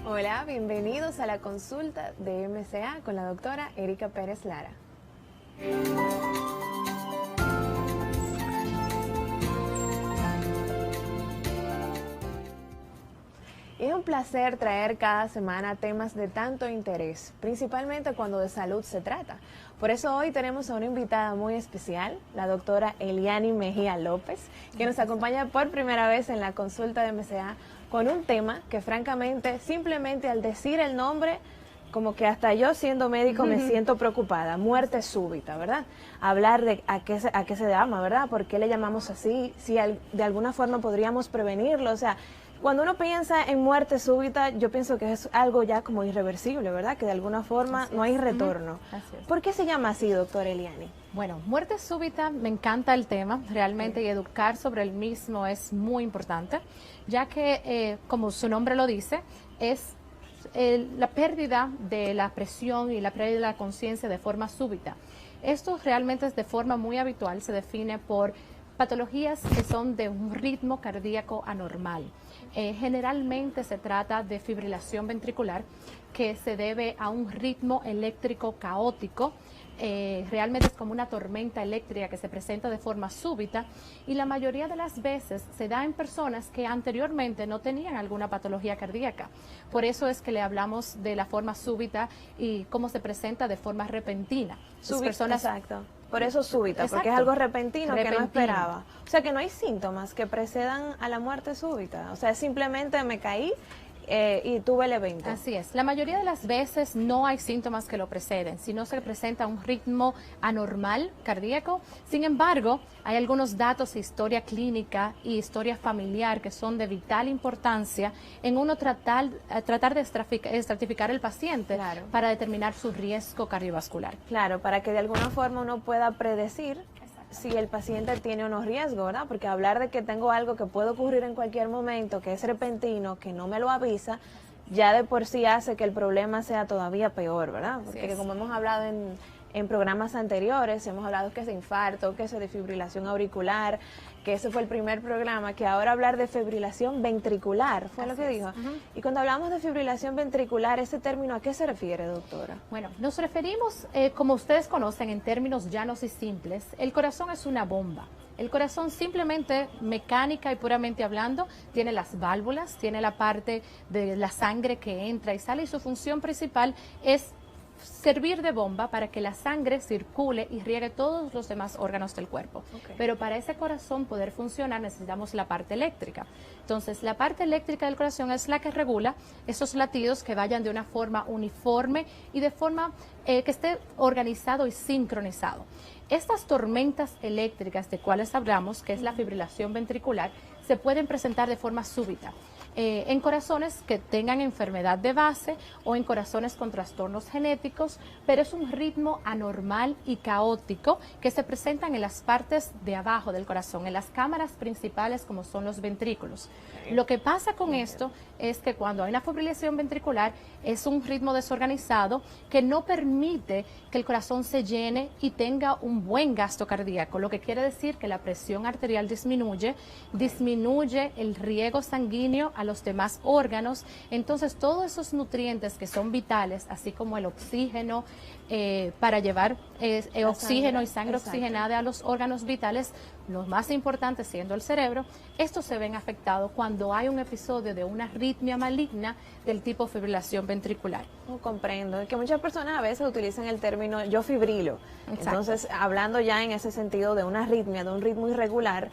Hola, bienvenidos a la consulta de MCA con la doctora Erika Pérez Lara. Es un placer traer cada semana temas de tanto interés, principalmente cuando de salud se trata. Por eso hoy tenemos a una invitada muy especial, la doctora Eliani Mejía López, que nos acompaña por primera vez en la consulta de MCA con un tema que francamente, simplemente al decir el nombre, como que hasta yo siendo médico me siento preocupada, muerte súbita, ¿verdad? Hablar de a qué se llama, ¿verdad? ¿Por qué le llamamos así? Si de alguna forma podríamos prevenirlo, o sea, cuando uno piensa en muerte súbita, yo pienso que es algo ya como irreversible, ¿verdad? Que de alguna forma no hay retorno. ¿Por qué se llama así, doctora Eliani? Bueno, muerte súbita, me encanta el tema, realmente, y educar sobre el mismo es muy importante, ya que, como su nombre lo dice, es la pérdida de la presión y la pérdida de la conciencia de forma súbita. Esto realmente es de forma muy habitual, se define por patologías que son de un ritmo cardíaco anormal. Generalmente se trata de fibrilación ventricular que se debe a un ritmo eléctrico caótico. Realmente es como una tormenta eléctrica que se presenta de forma súbita y la mayoría de las veces se da en personas que anteriormente no tenían alguna patología cardíaca. Por eso es que le hablamos de la forma súbita y cómo se presenta de forma repentina. Exacto. Por eso súbita, porque es algo repentino que no esperaba. O sea, que no hay síntomas que precedan a la muerte súbita. O sea, simplemente me caí y tuve el evento. Así es. La mayoría de las veces no hay síntomas que lo preceden, sino se presenta un ritmo anormal cardíaco. Sin embargo, hay algunos datos de historia clínica y historia familiar que son de vital importancia en uno tratar de estratificar el paciente para determinar su riesgo cardiovascular. Claro, para que de alguna forma uno pueda predecir si el paciente tiene unos riesgos, ¿verdad? Porque hablar de que tengo algo que puede ocurrir en cualquier momento, que es repentino, que no me lo avisa, ya de por sí hace que el problema sea todavía peor, ¿verdad? Porque como hemos hablado en programas anteriores, hemos hablado que es de infarto, que es de fibrilación auricular, que ese fue el primer programa, que ahora hablar de fibrilación ventricular, fue lo que dijo. Y cuando hablamos de fibrilación ventricular, ese término, ¿a qué se refiere, doctora? Bueno, nos referimos, como ustedes conocen, en términos llanos y simples, el corazón es una bomba. El corazón simplemente, mecánica y puramente hablando, tiene las válvulas, tiene la parte de la sangre que entra y sale y su función principal es servir de bomba para que la sangre circule y riegue todos los demás órganos del cuerpo. Pero para ese corazón poder funcionar necesitamos la parte eléctrica. Entonces, la parte eléctrica del corazón es la que regula esos latidos que vayan de una forma uniforme y de forma que esté organizado y sincronizado. Estas tormentas eléctricas de cuales hablamos, que es la fibrilación ventricular, se pueden presentar de forma súbita. En corazones que tengan enfermedad de base o en corazones con trastornos genéticos, pero es un ritmo anormal y caótico que se presentan en las partes de abajo del corazón, en las cámaras principales como son los ventrículos. Lo que pasa con esto es que cuando hay una fibrilación ventricular es un ritmo desorganizado que no permite que el corazón se llene y tenga un buen gasto cardíaco, lo que quiere decir que la presión arterial disminuye el riego sanguíneo a los demás órganos. Entonces todos esos nutrientes que son vitales, así como el oxígeno para llevar oxígeno y sangre oxigenada a los órganos vitales, los más importantes siendo el cerebro, estos se ven afectados cuando hay un episodio de una arritmia maligna del tipo fibrilación ventricular. Comprendo, es que muchas personas a veces utilizan el término yo fibrilo. Entonces, hablando ya en ese sentido de una arritmia, de un ritmo irregular,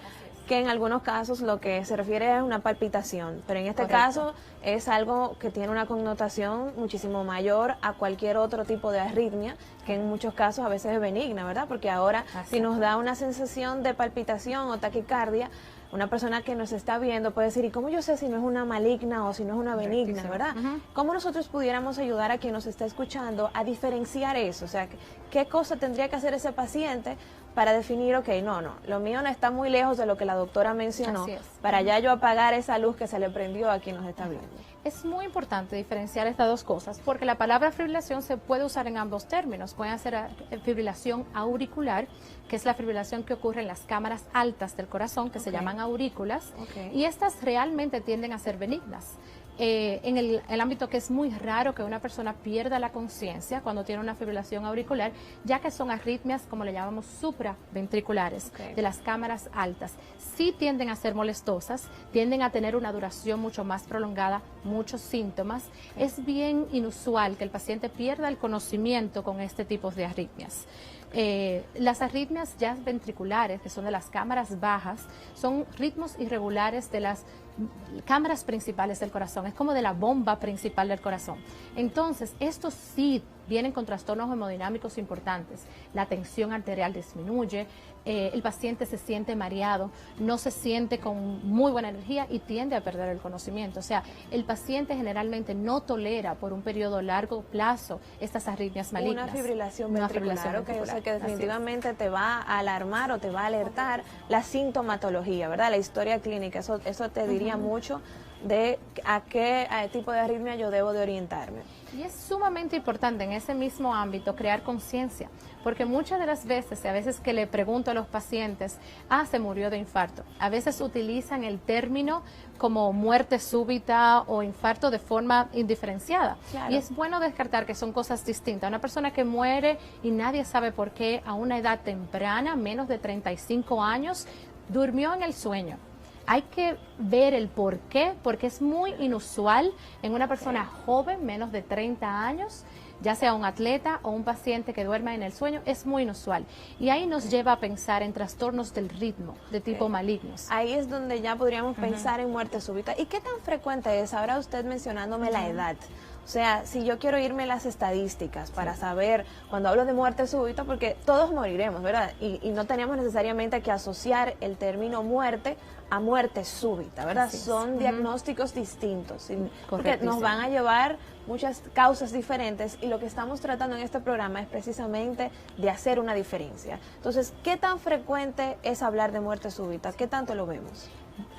que en algunos casos lo que se refiere es una palpitación, pero en este caso es algo que tiene una connotación muchísimo mayor a cualquier otro tipo de arritmia, que en muchos casos a veces es benigna, ¿verdad? Porque ahora si nos da una sensación de palpitación o taquicardia, una persona que nos está viendo puede decir, ¿y cómo yo sé si no es una maligna o si no es una benigna, verdad? ¿Cómo nosotros pudiéramos ayudar a quien nos está escuchando a diferenciar eso? O sea, ¿qué cosa tendría que hacer ese paciente para definir, ok, no, lo mío no está muy lejos de lo que la doctora mencionó, para ya yo apagar esa luz que se le prendió a quien nos está viendo? Es muy importante diferenciar estas dos cosas porque la palabra fibrilación se puede usar en ambos términos. Pueden ser fibrilación auricular, que es la fibrilación que ocurre en las cámaras altas del corazón, que se llaman aurículas, y estas realmente tienden a ser benignas. En el ámbito que es muy raro que una persona pierda la conciencia cuando tiene una fibrilación auricular, ya que son arritmias, como le llamamos, supraventriculares, de las cámaras altas. Sí tienden a ser molestosas, tienden a tener una duración mucho más prolongada, muchos síntomas. Es bien inusual que el paciente pierda el conocimiento con este tipo de arritmias. Las arritmias ya ventriculares, que son de las cámaras bajas, son ritmos irregulares de las cámaras principales del corazón, es como de la bomba principal del corazón. Entonces, estos sí vienen con trastornos hemodinámicos importantes. La tensión arterial disminuye, el paciente se siente mareado, no se siente con muy buena energía y tiende a perder el conocimiento. O sea, el paciente generalmente no tolera por un periodo largo plazo estas arritmias malignas. Una fibrilación ventricular, o sea que definitivamente te va a alarmar o te va a alertar la sintomatología, ¿verdad? La historia clínica, eso te diría mucho de a qué tipo de arritmia yo debo de orientarme. Y es sumamente importante en ese mismo ámbito crear conciencia, porque muchas de las veces, a veces que le pregunto a los pacientes, se murió de infarto, a veces utilizan el término como muerte súbita o infarto de forma indiferenciada. Claro. Y es bueno descartar que son cosas distintas. Una persona que muere y nadie sabe por qué a una edad temprana, menos de 35 años, durmió en el sueño. Hay que ver el por qué, porque es muy inusual en una persona joven, menos de 30 años, ya sea un atleta o un paciente que duerma en el sueño, es muy inusual. Y ahí nos lleva a pensar en trastornos del ritmo de tipo malignos. Ahí es donde ya podríamos pensar en muerte súbita. ¿Y qué tan frecuente es? Ahora usted mencionándome la edad. O sea, si yo quiero irme a las estadísticas para saber, cuando hablo de muerte súbita, porque todos moriremos, ¿verdad? Y no tenemos necesariamente que asociar el término muerte a muerte súbita, ¿verdad? Son diagnósticos distintos, porque nos van a llevar muchas causas diferentes y lo que estamos tratando en este programa es precisamente de hacer una diferencia. Entonces, ¿qué tan frecuente es hablar de muerte súbita? ¿Qué tanto lo vemos?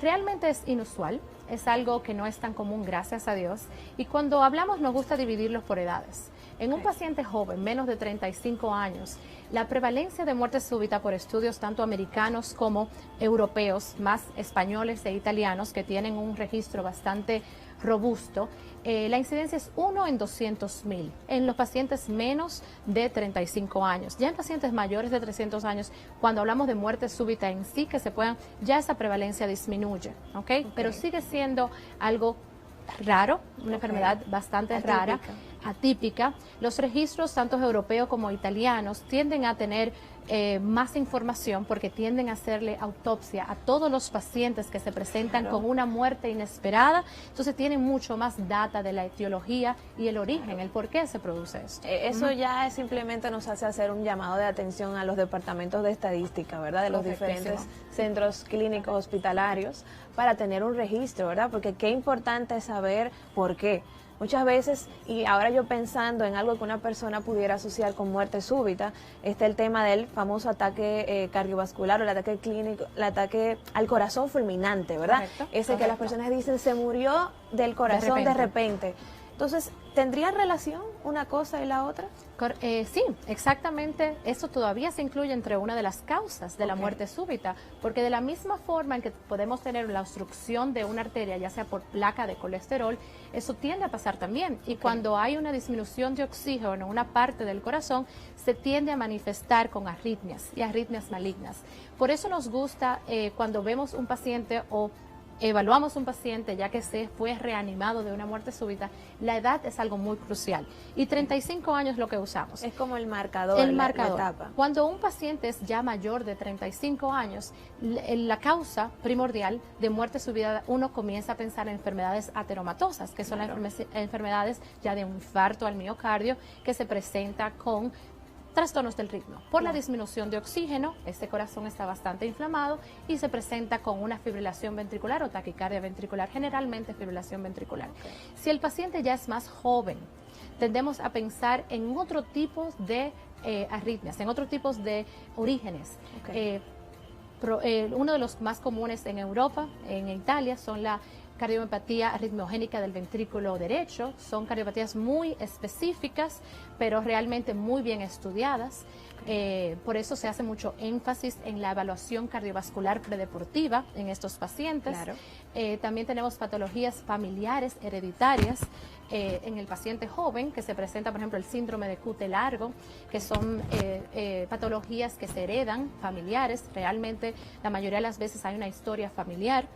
Realmente es inusual, es algo que no es tan común, gracias a Dios, y cuando hablamos nos gusta dividirlos por edades. En un paciente joven, menos de 35 años, la prevalencia de muerte súbita por estudios tanto americanos como europeos, más españoles e italianos, que tienen un registro bastante robusto, la incidencia es 1 en 200,000 en los pacientes menos de 35 años. Ya en pacientes mayores de 300 años, cuando hablamos de muerte súbita en sí, que se puedan, ya esa prevalencia disminuye, ¿ok? Pero sigue siendo algo raro, una enfermedad bastante rara, atípica. Los registros, tanto europeos como italianos, tienden a tener más información porque tienden a hacerle autopsia a todos los pacientes que se presentan con una muerte inesperada. Entonces tienen mucho más data de la etiología y el origen, el por qué se produce esto. Eso ya simplemente nos hace hacer un llamado de atención a los departamentos de estadística, ¿verdad? De los diferentes centros clínicos hospitalarios para tener un registro, ¿verdad? Porque qué importante es saber por qué. Muchas veces, y ahora yo pensando en algo que una persona pudiera asociar con muerte súbita, está el tema del famoso ataque cardiovascular o el ataque clínico, el ataque al corazón fulminante, ¿verdad? Ese que las personas dicen se murió del corazón de repente. Entonces, ¿tendría relación una cosa y la otra? Sí, exactamente. Eso todavía se incluye entre una de las causas de la muerte súbita, porque de la misma forma en que podemos tener la obstrucción de una arteria, ya sea por placa de colesterol, eso tiende a pasar también. Y cuando hay una disminución de oxígeno en una parte del corazón, se tiende a manifestar con arritmias y arritmias malignas. Por eso nos gusta cuando vemos un paciente o evaluamos un paciente ya que se fue reanimado de una muerte súbita, la edad es algo muy crucial. Y 35 años lo que usamos. Es como el marcador, la etapa. etapa. Cuando un paciente es ya mayor de 35 años, la causa primordial de muerte súbita, uno comienza a pensar en enfermedades ateromatosas, que son las enfermedades ya de un infarto al miocardio, que se presenta con trastornos del ritmo. Por la disminución de oxígeno, este corazón está bastante inflamado y se presenta con una fibrilación ventricular o taquicardia ventricular, generalmente fibrilación ventricular. Si el paciente ya es más joven, tendemos a pensar en otro tipo de arritmias, en otros tipos de orígenes. Uno de los más comunes en Europa, en Italia, son la cardiopatía arritmiogénica del ventrículo derecho. Son cardiopatías muy específicas, pero realmente muy bien estudiadas. Por eso se hace mucho énfasis en la evaluación cardiovascular predeportiva en estos pacientes. Claro. También tenemos patologías familiares hereditarias en el paciente joven, que se presenta, por ejemplo, el síndrome de QT largo, que son patologías que se heredan, familiares. Realmente, la mayoría de las veces hay una historia familiar.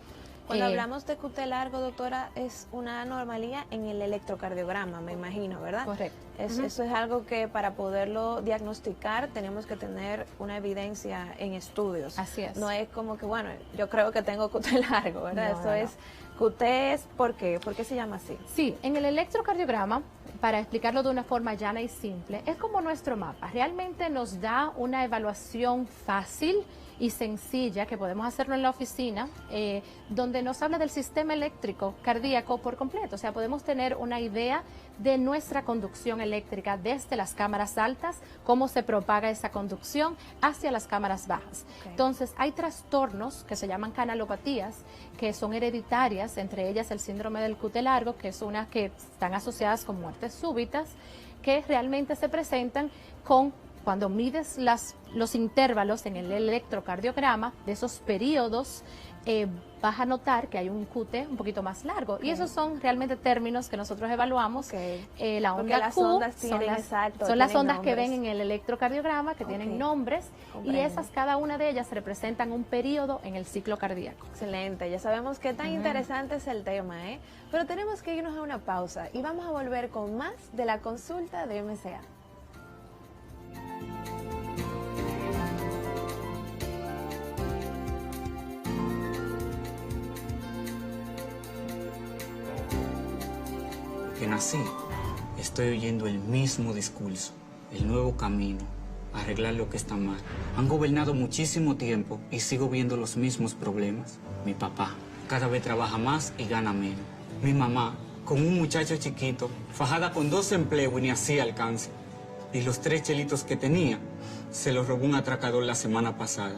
Cuando hablamos de QT largo, doctora, es una anomalía en el electrocardiograma, me imagino, ¿verdad? Correcto. Eso es algo que para poderlo diagnosticar tenemos que tener una evidencia en estudios. Así es. No es como que, bueno, yo creo que tengo QT largo, ¿verdad? No, Eso no. es, QT es, ¿por qué? ¿Por qué se llama así? Sí, en el electrocardiograma, para explicarlo de una forma llana y simple, es como nuestro mapa. Realmente nos da una evaluación fácil y sencilla que podemos hacerlo en la oficina, donde nos habla del sistema eléctrico cardíaco por completo. O sea, podemos tener una idea de nuestra conducción eléctrica desde las cámaras altas, cómo se propaga esa conducción hacia las cámaras bajas. Okay. Entonces, hay trastornos que se llaman canalopatías, que son hereditarias, entre ellas el síndrome del QT largo, que es una que están asociadas con muertes súbitas, que realmente se presentan cuando mides los intervalos en el electrocardiograma de esos periodos, vas a notar que hay un QT un poquito más largo. Okay. Y esos son realmente términos que nosotros evaluamos. Okay. La onda las Q ondas son las ondas que ven en el electrocardiograma, que tienen nombres, Comprendo. y esas, cada una de ellas representan un periodo en el ciclo cardíaco. Excelente, ya sabemos qué tan interesante es el tema, ¿eh? Pero tenemos que irnos a una pausa y vamos a volver con más de la consulta de MCA. Que nací, estoy oyendo el mismo discurso, el nuevo camino, arreglar lo que está mal. Han gobernado muchísimo tiempo y sigo viendo los mismos problemas. Mi papá cada vez trabaja más y gana menos. Mi mamá, con un muchacho chiquito, fajada con 2 empleos y ni así alcanza. Y los 3 chelitos que tenía, se los robó un atracador la semana pasada.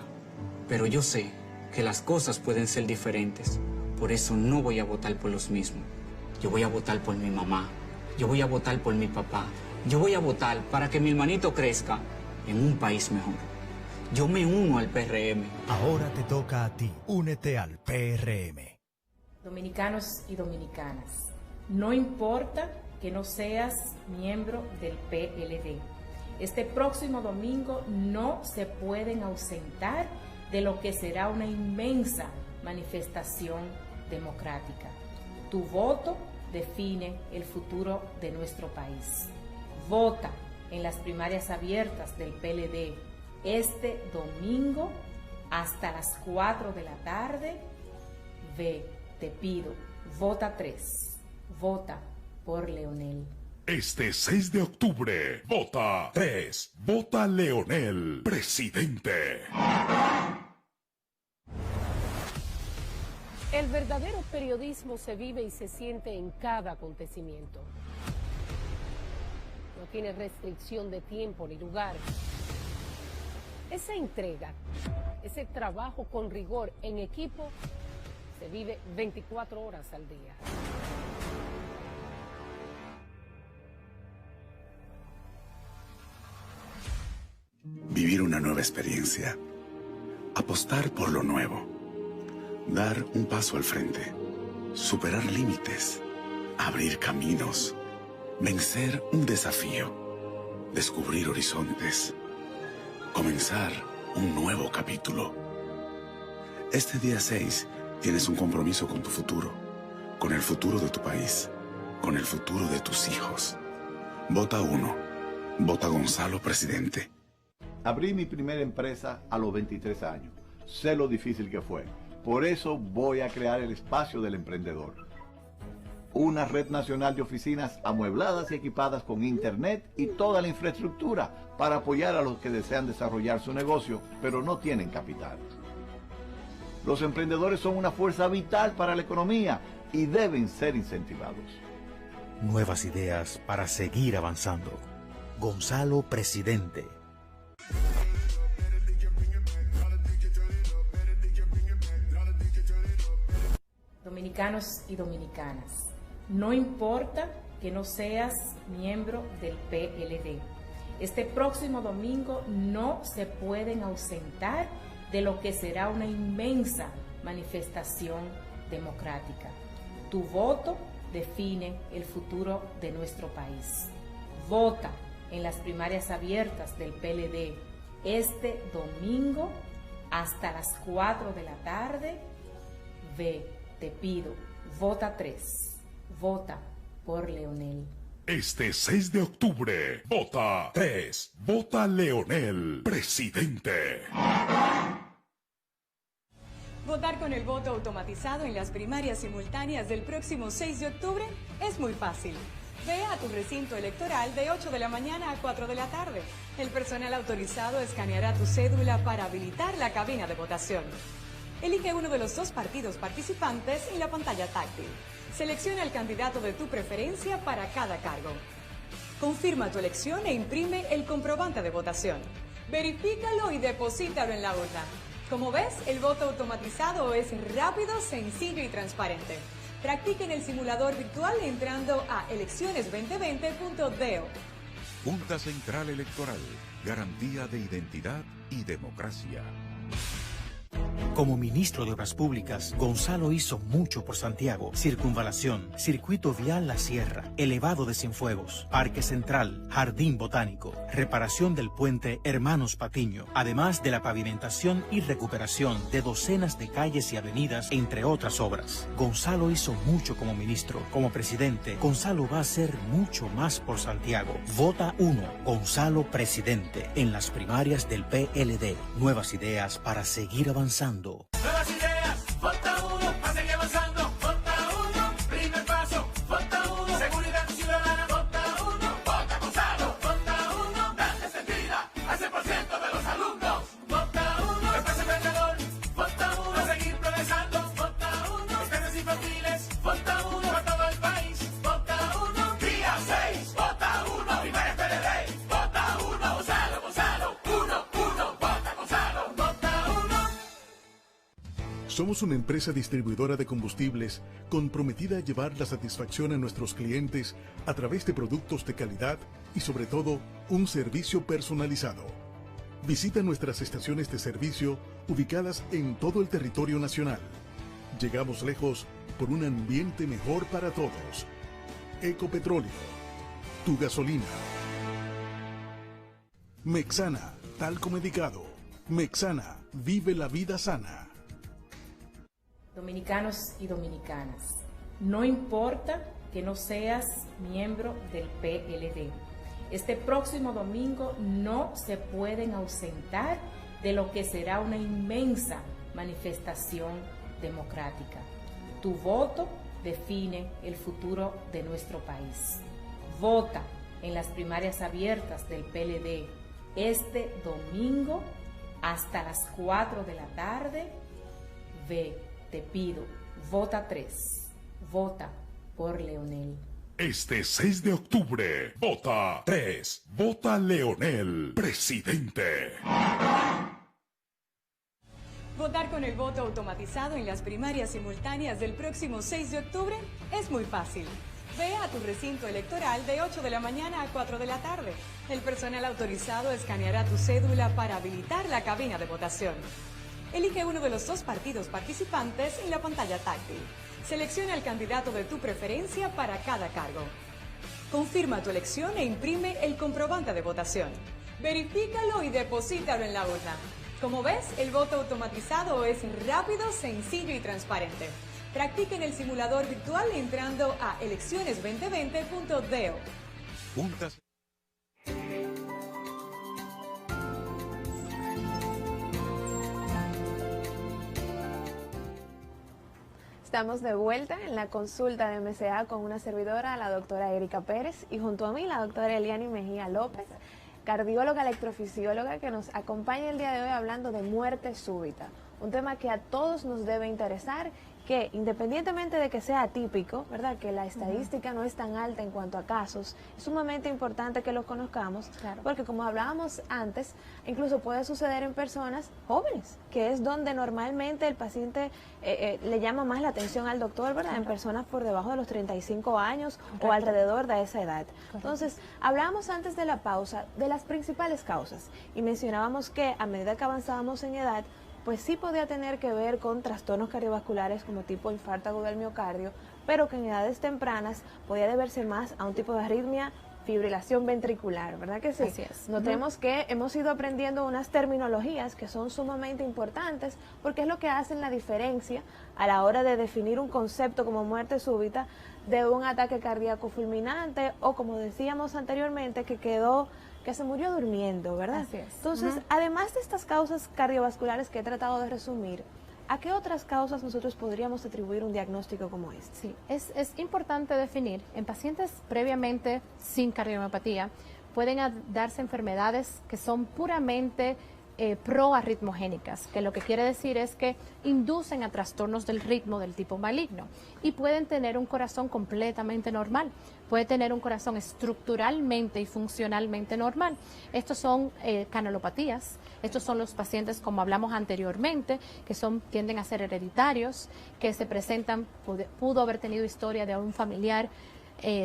Pero yo sé que las cosas pueden ser diferentes. Por eso no voy a votar por los mismos. Yo voy a votar por mi mamá, yo voy a votar por mi papá, yo voy a votar para que mi hermanito crezca en un país mejor. Yo me uno al PRM. Ahora te toca a ti, únete al PRM. Dominicanos y dominicanas, no importa que no seas miembro del PLD. Este próximo domingo no se pueden ausentar de lo que será una inmensa manifestación democrática. Tu voto define el futuro de nuestro país. Vota en las primarias abiertas del PLD este domingo hasta las 4 de la tarde. Ve, te pido, vota 3. Vota por Leonel. Este 6 de octubre, vota 3. Vota Leonel, presidente. El verdadero periodismo se vive y se siente en cada acontecimiento. No tiene restricción de tiempo ni lugar. Esa entrega, ese trabajo con rigor en equipo, se vive 24 horas al día. Vivir una nueva experiencia. Apostar por lo nuevo. Dar un paso al frente. Superar límites. Abrir caminos. Vencer un desafío. Descubrir horizontes. Comenzar un nuevo capítulo. Este día 6 tienes un compromiso con tu futuro. Con el futuro de tu país. Con el futuro de tus hijos. Vota 1. Vota Gonzalo, presidente. Abrí mi primera empresa a los 23 años. Sé lo difícil que fue. Por eso voy a crear el espacio del emprendedor. Una red nacional de oficinas amuebladas y equipadas con internet y toda la infraestructura para apoyar a los que desean desarrollar su negocio, pero no tienen capital. Los emprendedores son una fuerza vital para la economía y deben ser incentivados. Nuevas ideas para seguir avanzando. Gonzalo, presidente. Dominicanos y dominicanas, no importa que no seas miembro del PLD. Este próximo domingo no se pueden ausentar de lo que será una inmensa manifestación democrática. Tu voto define el futuro de nuestro país. Vota en las primarias abiertas del PLD este domingo hasta las 4 de la tarde. Ve, te pido, vota 3, vota por Leonel. Este 6 de octubre, vota 3, vota Leonel, presidente. Votar con el voto automatizado en las primarias simultáneas del próximo 6 de octubre es muy fácil. Ve a tu recinto electoral de 8 de la mañana a 4 de la tarde. El personal autorizado escaneará tu cédula para habilitar la cabina de votación. Elige uno de los 2 partidos participantes en la pantalla táctil. Selecciona el candidato de tu preferencia para cada cargo. Confirma tu elección e imprime el comprobante de votación. Verifícalo y deposítalo en la urna. Como ves, el voto automatizado es rápido, sencillo y transparente. Practiquen el simulador virtual entrando a elecciones2020.do. Junta Central Electoral, garantía de identidad y democracia. Como ministro de Obras Públicas, Gonzalo hizo mucho por Santiago. Circunvalación, circuito vial La Sierra, elevado de Cienfuegos, Parque Central, Jardín Botánico, reparación del puente Hermanos Patiño, además de la pavimentación y recuperación de docenas de calles y avenidas, entre otras obras. Gonzalo hizo mucho como ministro. Como presidente, Gonzalo va a hacer mucho más por Santiago. Vota 1, Gonzalo presidente, en las primarias del PLD. Nuevas ideas para seguir avanzando. Nuevas ideas, vota 1, para seguir avanzando, vota 1, primer paso, vota 1, seguridad ciudadana, vota 1, vota Gonzalo, vota 1, dale sentida al 100% de los alumnos, vota 1, espacio emprendedor, vota 1, a seguir progresando, vota 1, escuelas infantiles, vota 1, para todo el país, vota 1, día 6, vota 1, primaria PLD, vota 1, Gonzalo, Gonzalo, 1, vota Gonzalo, vota 1. Somos una empresa distribuidora de combustibles comprometida a llevar la satisfacción a nuestros clientes a través de productos de calidad y sobre todo un servicio personalizado. Visita nuestras estaciones de servicio ubicadas en todo el territorio nacional. Llegamos lejos por un ambiente mejor para todos. Ecopetróleo, tu gasolina. Mexana, talco medicado. Mexana, vive la vida sana. Dominicanos y dominicanas, no importa que no seas miembro del PLD. Este próximo domingo no se pueden ausentar de lo que será una inmensa manifestación democrática. Tu voto define el futuro de nuestro país. Vota en las primarias abiertas del PLD este domingo hasta las 4 de la tarde. Ve, te pido, vota 3, vota por Leonel. Este 6 de octubre, vota 3, vota Leonel, presidente. Votar con el voto automatizado en las primarias simultáneas del próximo 6 de octubre es muy fácil. Ve a tu recinto electoral de 8 de la mañana a 4 de la tarde. El personal autorizado escaneará tu cédula para habilitar la cabina de votación. Elige uno de los 2 partidos participantes en la pantalla táctil. Selecciona el candidato de tu preferencia para cada cargo. Confirma tu elección e imprime el comprobante de votación. Verifícalo y deposítalo en la urna. Como ves, el voto automatizado es rápido, sencillo y transparente. Practiquen el simulador virtual entrando a elecciones2020.do. Juntas. Estamos de vuelta en la consulta de MCA con una servidora, la doctora Erika Pérez, y junto a mí la doctora Eliani Mejía López, cardióloga electrofisióloga, que nos acompaña el día de hoy hablando de muerte súbita, un tema que a todos nos debe interesar, que independientemente de que sea atípico, ¿verdad? Que la estadística no es tan alta en cuanto a casos, es sumamente importante que lo conozcamos, porque como hablábamos antes, incluso puede suceder en personas jóvenes, que es donde normalmente el paciente le llama más la atención al doctor, ¿verdad? En personas por debajo de los 35 años o alrededor de esa edad. Entonces, hablábamos antes de la pausa de las principales causas y mencionábamos que a medida que avanzábamos en edad, pues sí podía tener que ver con trastornos cardiovasculares como tipo infarto agudo del miocardio, pero que en edades tempranas podía deberse más a un tipo de arritmia, fibrilación ventricular, ¿verdad que sí? Así es. Notemos que hemos ido aprendiendo unas terminologías que son sumamente importantes porque es lo que hacen la diferencia a la hora de definir un concepto como muerte súbita de un ataque cardíaco fulminante o, como decíamos anteriormente, que se murió durmiendo, ¿verdad? Así es. Entonces, además de estas causas cardiovasculares que he tratado de resumir, ¿a qué otras causas nosotros podríamos atribuir un diagnóstico como este? Sí, es importante definir, en pacientes previamente sin cardiomopatía, pueden darse enfermedades que son puramente proarritmogénicas, que lo que quiere decir es que inducen a trastornos del ritmo del tipo maligno y pueden tener un corazón completamente normal, puede tener un corazón estructuralmente y funcionalmente normal. Estos son canalopatías, estos son los pacientes, como hablamos anteriormente, que tienden a ser hereditarios, que se presentan, pudo haber tenido historia de un familiar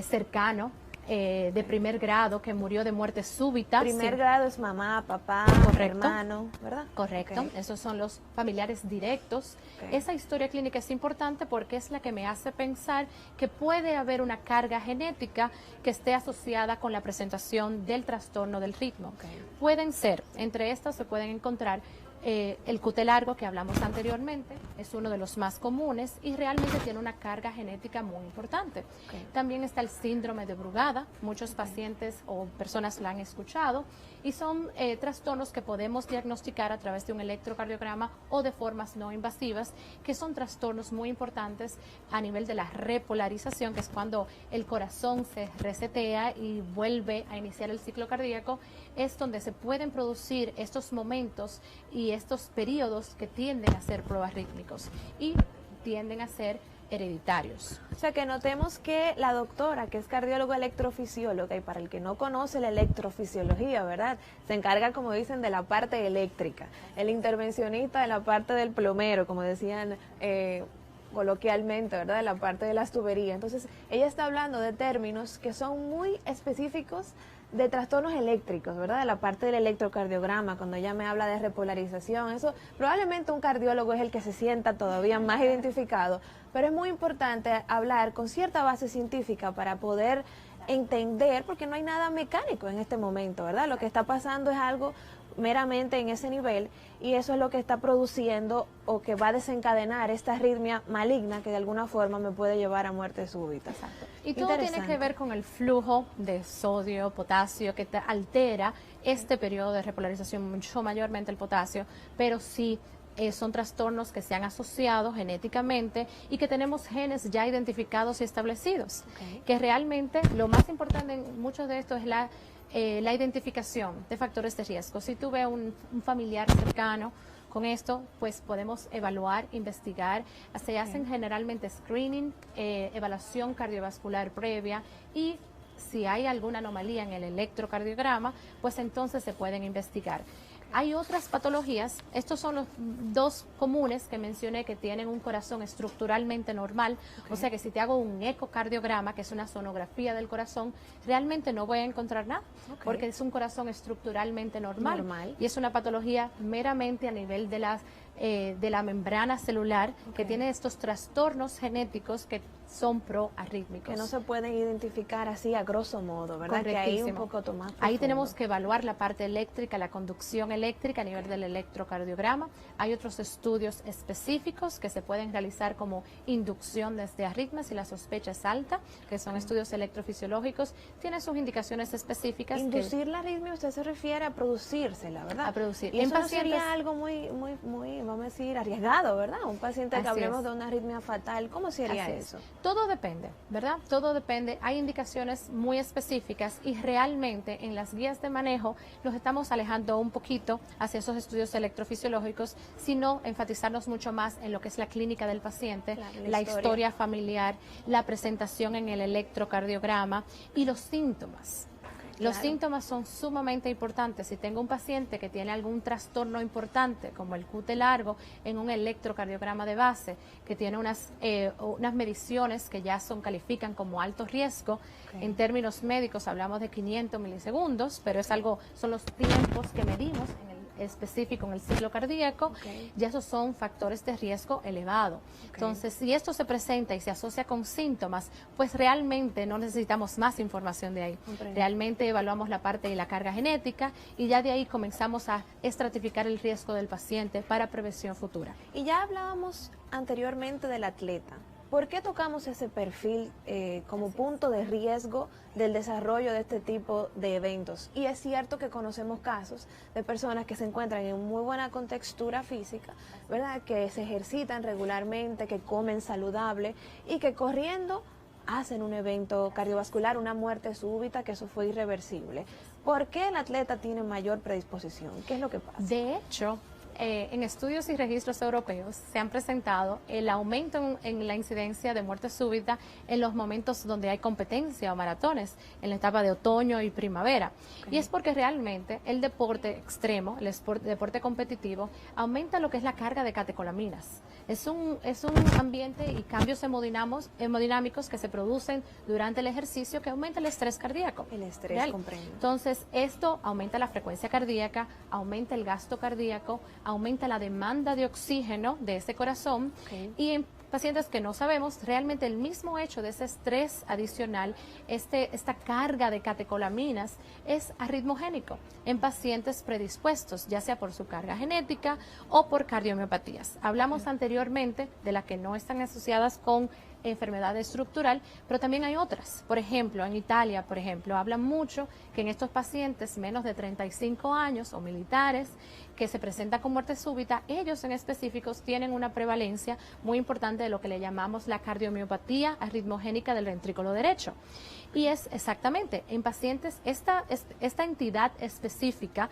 cercano, de primer grado que murió de muerte súbita. Primer grado es mamá, papá, hermano, ¿verdad? Correcto, esos son los familiares directos. Esa historia clínica es importante porque es la que me hace pensar que puede haber una carga genética que esté asociada con la presentación del trastorno del ritmo. Pueden ser, entre estas se pueden encontrar el QT largo que hablamos anteriormente, es uno de los más comunes y realmente tiene una carga genética muy importante. También está el síndrome de Brugada, muchos pacientes o personas la han escuchado y son trastornos que podemos diagnosticar a través de un electrocardiograma o de formas no invasivas, que son trastornos muy importantes a nivel de la repolarización, que es cuando el corazón se resetea y vuelve a iniciar el ciclo cardíaco, es donde se pueden producir estos momentos y estos periodos que tienden a ser proarrítmicos y tienden a ser hereditarios. O sea que notemos que la doctora, que es cardiólogo electrofisióloga, y para el que no conoce la electrofisiología, ¿verdad? Se encarga, como dicen, de la parte eléctrica. El intervencionista de la parte del plomero, como decían coloquialmente, ¿verdad? De la parte de las tuberías. Entonces, ella está hablando de términos que son muy específicos de trastornos eléctricos, ¿verdad? De la parte del electrocardiograma, cuando ella me habla de repolarización, eso probablemente un cardiólogo es el que se sienta todavía más identificado, pero es muy importante hablar con cierta base científica para poder entender, porque no hay nada mecánico en este momento, ¿verdad? Lo que está pasando es algo meramente en ese nivel y eso es lo que está produciendo o que va a desencadenar esta arritmia maligna que de alguna forma me puede llevar a muerte súbita. Exacto. Y todo tiene que ver con el flujo de sodio, potasio, que te altera este periodo de repolarización, mucho mayormente el potasio, pero sí son trastornos que se han asociado genéticamente y que tenemos genes ya identificados y establecidos, que realmente lo más importante en muchos de estos es la identificación de factores de riesgo. Si tú ves un familiar cercano con esto, pues podemos evaluar, investigar. Se hacen generalmente screening, evaluación cardiovascular previa y si hay alguna anomalía en el electrocardiograma, pues entonces se pueden investigar. Hay otras patologías, estos son los dos comunes que mencioné que tienen un corazón estructuralmente normal, o sea que si te hago un ecocardiograma, que es una sonografía del corazón, realmente no voy a encontrar nada, porque es un corazón estructuralmente normal. Y es una patología meramente a nivel de la membrana celular, que tiene estos trastornos genéticos que son proarrítmicos. Que no se pueden identificar así a grosso modo, ¿verdad? Que ahí un poco más ahí tenemos que evaluar la parte eléctrica, la conducción eléctrica a nivel del electrocardiograma. Hay otros estudios específicos que se pueden realizar como inducción desde arritmias si la sospecha es alta, que son estudios electrofisiológicos. Tiene sus indicaciones específicas. Inducir la arritmia, usted se refiere a producírsela, ¿verdad? A producir. Y eso no sería algo muy vamos a decir, arriesgado, ¿verdad? Un paciente que Así hablemos es. de una arritmia fatal, ¿cómo sería Así es. eso? Todo depende, ¿verdad? Todo depende. Hay indicaciones muy específicas y realmente en las guías de manejo nos estamos alejando un poquito hacia esos estudios electrofisiológicos, sino enfatizarnos mucho más en lo que es la clínica del paciente, Claro, la historia familiar, la presentación en el electrocardiograma y los síntomas. Los Claro. síntomas son sumamente importantes. Si tengo un paciente que tiene algún trastorno importante, como el QT largo, en un electrocardiograma de base, que tiene unas mediciones que ya califican como alto riesgo, en términos médicos hablamos de 500 milisegundos, pero son los tiempos que medimos en el específico en el ciclo cardíaco, ya esos son factores de riesgo elevado. Entonces, si esto se presenta y se asocia con síntomas, pues realmente no necesitamos más información de ahí. Comprendo. Realmente evaluamos la parte de la carga genética y ya de ahí comenzamos a estratificar el riesgo del paciente para prevención futura. Y ya hablábamos anteriormente del atleta. ¿Por qué tocamos ese perfil como punto de riesgo del desarrollo de este tipo de eventos? Y es cierto que conocemos casos de personas que se encuentran en muy buena contextura física, ¿verdad? Que se ejercitan regularmente, que comen saludable y que corriendo hacen un evento cardiovascular, una muerte súbita, que eso fue irreversible. ¿Por qué el atleta tiene mayor predisposición? ¿Qué es lo que pasa? De hecho, en estudios y registros europeos se han presentado el aumento en la incidencia de muerte súbita en los momentos donde hay competencia o maratones, en la etapa de otoño y primavera. Y es porque realmente el deporte extremo, el deporte competitivo, aumenta lo que es la carga de catecolaminas. Es un ambiente y cambios hemodinámicos que se producen durante el ejercicio que aumenta el estrés cardíaco. El estrés, comprendo. Entonces, esto aumenta la frecuencia cardíaca, aumenta el gasto cardíaco, aumenta la demanda de oxígeno de ese corazón y en pacientes que no sabemos, realmente el mismo hecho de ese estrés adicional, esta carga de catecolaminas es arritmogénico en pacientes predispuestos, ya sea por su carga genética o por cardiomiopatías. Hablamos anteriormente de las que no están asociadas con enfermedad estructural, pero también hay otras. Por ejemplo, en Italia, hablan mucho que en estos pacientes menos de 35 años o militares que se presentan con muerte súbita, ellos en específicos tienen una prevalencia muy importante de lo que le llamamos la cardiomiopatía arritmogénica del ventrículo derecho. Y es exactamente, en pacientes, esta entidad específica,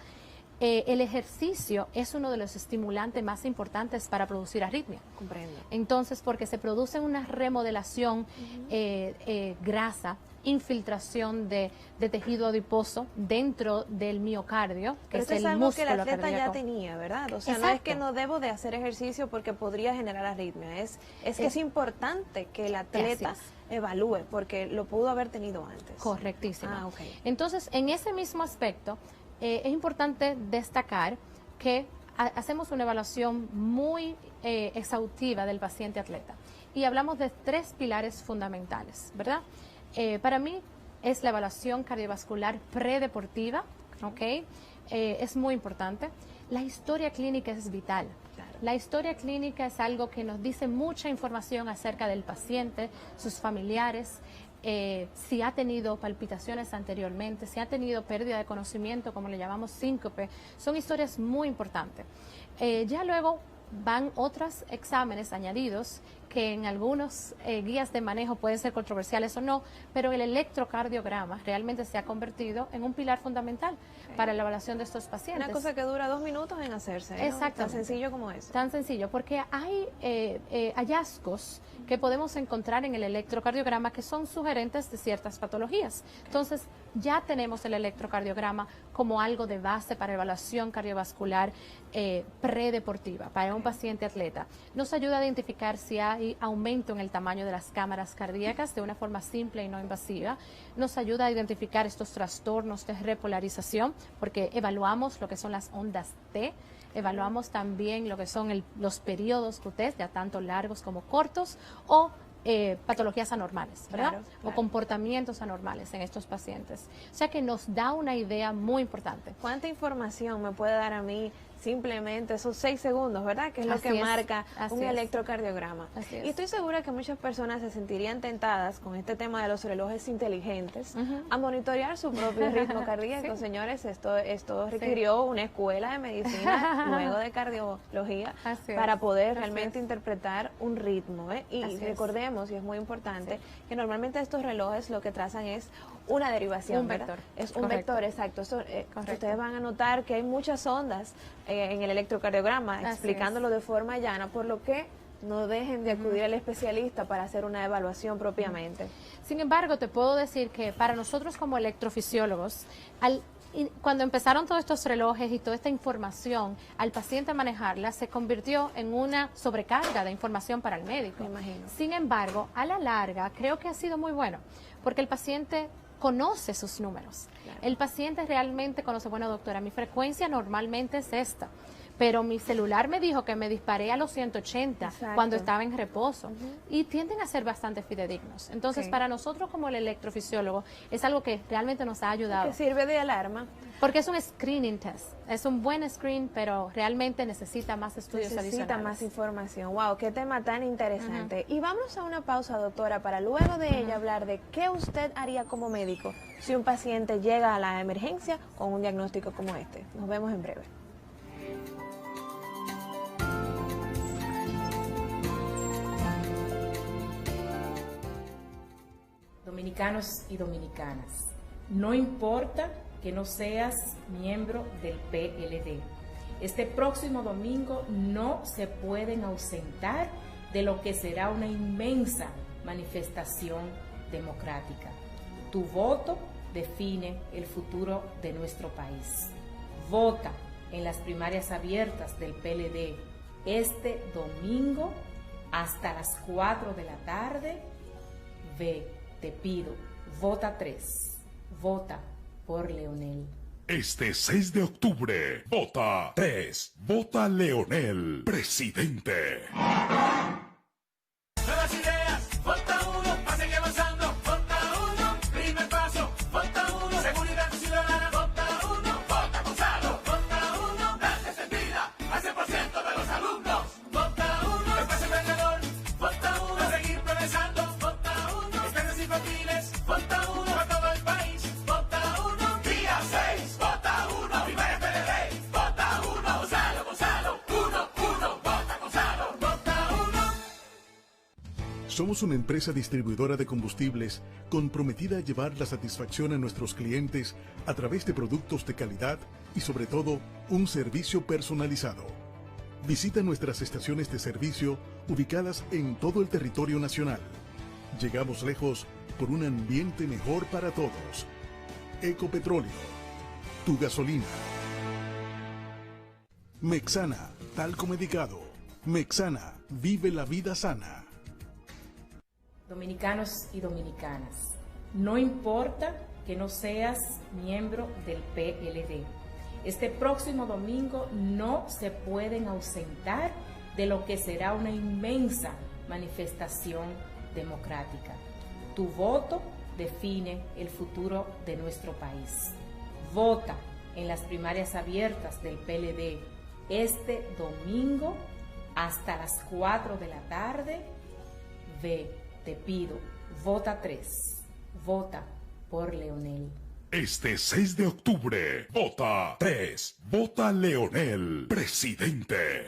el ejercicio es uno de los estimulantes más importantes para producir arritmia. Comprendo. Entonces, porque se produce una remodelación grasa, infiltración de tejido adiposo dentro del miocardio, que Pero es esto el es algo que el músculo atleta cardíaco. ya tenía, ¿verdad? O sea, no es Exacto. que no debo de hacer ejercicio porque podría generar arritmia, es que es importante que el atleta evalúe porque lo pudo haber tenido antes. Correctísimo. Ah, ok. Entonces, en ese mismo aspecto, es importante destacar que hacemos una evaluación muy exhaustiva del paciente atleta y hablamos de 3 pilares fundamentales, ¿verdad? Para mí es la evaluación cardiovascular predeportiva, ¿ok? Es muy importante. La historia clínica es vital. La historia clínica es algo que nos dice mucha información acerca del paciente, sus familiares, si ha tenido palpitaciones anteriormente, si ha tenido pérdida de conocimiento, como le llamamos síncope, son historias muy importantes. Ya luego van otros exámenes añadidos que en algunos guías de manejo pueden ser controversiales o no, pero el electrocardiograma realmente se ha convertido en un pilar fundamental para la evaluación de estos pacientes. Una cosa que dura 2 minutos en hacerse, ¿no? Exactamente. Tan sencillo como eso. Tan sencillo, porque hay hallazgos que podemos encontrar en el electrocardiograma que son sugerentes de ciertas patologías. Entonces, ya tenemos el electrocardiograma como algo de base para evaluación cardiovascular predeportiva para un paciente atleta. Nos ayuda a identificar si hay aumento en el tamaño de las cámaras cardíacas de una forma simple y no invasiva. Nos ayuda a identificar estos trastornos de repolarización porque evaluamos lo que son las ondas T. Evaluamos también lo que son los periodos QT, ya tanto largos como cortos, o patologías anormales, ¿verdad? Claro. O comportamientos anormales en estos pacientes. O sea que nos da una idea muy importante. ¿Cuánta información me puede dar a mí simplemente esos 6 segundos, ¿verdad? Que es lo Así que es, marca así un es. electrocardiograma. Así es. Y estoy segura que muchas personas se sentirían tentadas con este tema de los relojes inteligentes a monitorear su propio ritmo cardíaco. Sí. Señores, esto requirió una escuela de medicina, luego de cardiología, Así es, para poder así realmente es. interpretar un ritmo, ¿eh? Y Así es. recordemos, y es muy importante, que normalmente estos relojes lo que trazan es una derivación, Un ¿verdad? vector. Es un Correcto. vector, exacto. Correcto. Ustedes van a notar que hay muchas ondas en el electrocardiograma, Así explicándolo de forma llana, por lo que no dejen de acudir al especialista para hacer una evaluación propiamente. Sin embargo, te puedo decir que para nosotros como electrofisiólogos, cuando empezaron todos estos relojes y toda esta información, al paciente manejarla se convirtió en una sobrecarga de información para el médico. Me imagino. Sin embargo, a la larga creo que ha sido muy bueno, porque el paciente conoce sus números. Claro. El paciente realmente conoce, bueno, doctora, mi frecuencia normalmente es esta, pero mi celular me dijo que me disparé a los 180 Exacto. cuando estaba en reposo, y tienden a ser bastante fidedignos. Entonces, Ok. para nosotros como el electrofisiólogo es algo que realmente nos ha ayudado. Que sirve de alarma. Porque es un screening test, es un buen screen, pero realmente necesita más estudios Necesita adicionales. más información. Wow, qué tema tan interesante. Y vamos a una pausa, doctora, para luego de ella hablar de qué usted haría como médico si un paciente llega a la emergencia con un diagnóstico como este. Nos vemos en breve. Dominicanos y dominicanas, no importa que no seas miembro del PLD. Este próximo domingo no se pueden ausentar de lo que será una inmensa manifestación democrática. Tu voto define el futuro de nuestro país. Vota en las primarias abiertas del PLD este domingo hasta las 4 de la tarde. Ve, te pido, vota 3, vota por Leonel. Este 6 de octubre, vota 3, vota Leonel, presidente. Nuevas ideas, vota uno, para seguir avanzando, vota uno, primer paso, vota uno, seguridad ciudadana, vota uno, vota Gonzalo, vota uno, dale sentida al 100% de los alumnos, vota uno, espacio emprendedor, vota uno, a seguir progresando, vota uno, estancias infantiles, vota uno, para todo el país, vota uno, día 6, vota uno, primaria PLD, vota uno, Gonzalo, Gonzalo, uno, vota Gonzalo, vota uno. Somos una empresa distribuidora de combustibles comprometida a llevar la satisfacción a nuestros clientes a través de productos de calidad y sobre todo un servicio personalizado. Visita nuestras estaciones de servicio ubicadas en todo el territorio nacional. Llegamos lejos por un ambiente mejor para todos. Ecopetróleo, tu gasolina. Mexana, talco medicado. Mexana, vive la vida sana. Dominicanos y dominicanas, no importa que no seas miembro del PLD. Este próximo domingo no se pueden ausentar de lo que será una inmensa manifestación democrática. Tu voto define el futuro de nuestro país. Vota en las primarias abiertas del PLD este domingo hasta las 4 de la tarde. Ve, te pido, vota 3, vota por Leonel. Este 6 de octubre, vota 3, vota Leonel, presidente.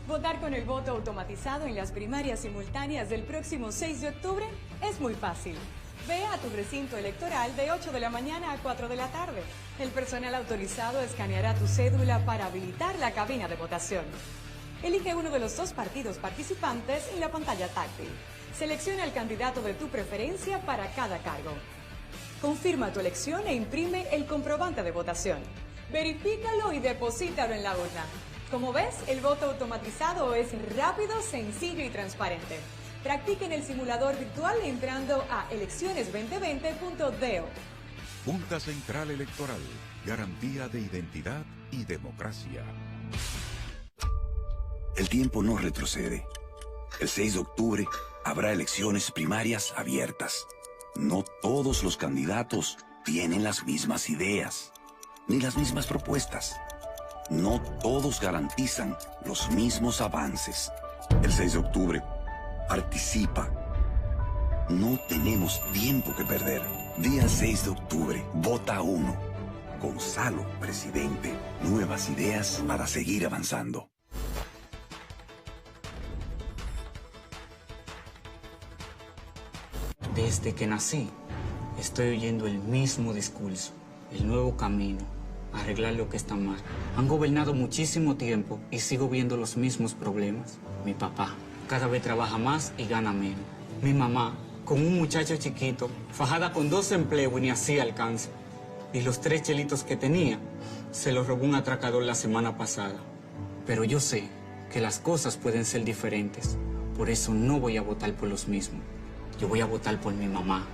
Votar con el voto automatizado en las primarias simultáneas del próximo 6 de octubre es muy fácil. Ve a tu recinto electoral de 8 de la mañana a 4 de la tarde. El personal autorizado escaneará tu cédula para habilitar la cabina de votación. Elige uno de los 2 partidos participantes en la pantalla táctil. Selecciona el candidato de tu preferencia para cada cargo. Confirma tu elección e imprime el comprobante de votación. Verifícalo y deposítalo en la urna. Como ves, el voto automatizado es rápido, sencillo y transparente. Practica en el simulador virtual entrando a elecciones2020.do. Junta Central Electoral, garantía de identidad y democracia. El tiempo no retrocede. El 6 de octubre habrá elecciones primarias abiertas. No todos los candidatos tienen las mismas ideas. ni las mismas propuestas. No todos garantizan los mismos avances. El 6 de octubre, participa. No tenemos tiempo que perder. Día 6 de octubre, vota 1. Gonzalo, presidente. Nuevas ideas para seguir avanzando. Desde que nací, estoy oyendo el mismo discurso, el nuevo camino, arreglar lo que está mal. Han gobernado muchísimo tiempo y sigo viendo los mismos problemas. Mi papá cada vez trabaja más y gana menos. Mi mamá, con un muchacho chiquito, fajada con 2 empleos y ni así alcanza. Y los 3 chelitos que tenía, se los robó un atracador la semana pasada. Pero yo sé que las cosas pueden ser diferentes. Por eso no voy a votar por los mismos. Yo voy a votar por mi mamá.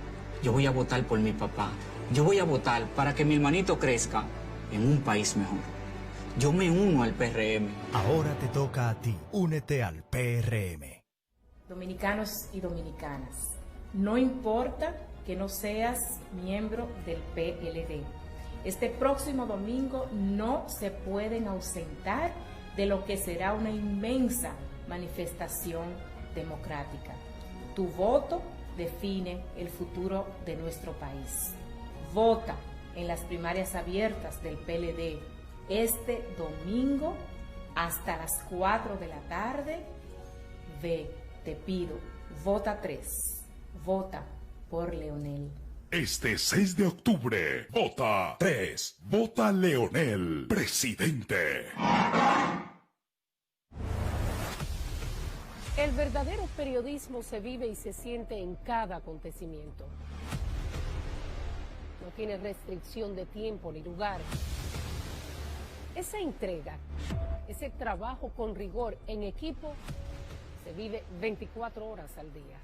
Yo voy a votar por mi papá. Yo voy a votar para que mi hermanito crezca en un país mejor. Yo me uno al PRM. Ahora te toca a ti. Únete al PRM. Dominicanos y dominicanas, no importa que no seas miembro del PLD. Este próximo domingo no se pueden ausentar de lo que será una inmensa manifestación democrática. Tu voto define el futuro de nuestro país. Vota en las primarias abiertas del PLD este domingo hasta las 4 de la tarde. Ve, te pido, vota 3. Vota por Leonel. Este 6 de octubre, vota 3. Vota Leonel, presidente. El verdadero periodismo se vive y se siente en cada acontecimiento. No tiene restricción de tiempo ni lugar. Esa entrega, ese trabajo con rigor en equipo, se vive 24 horas al día.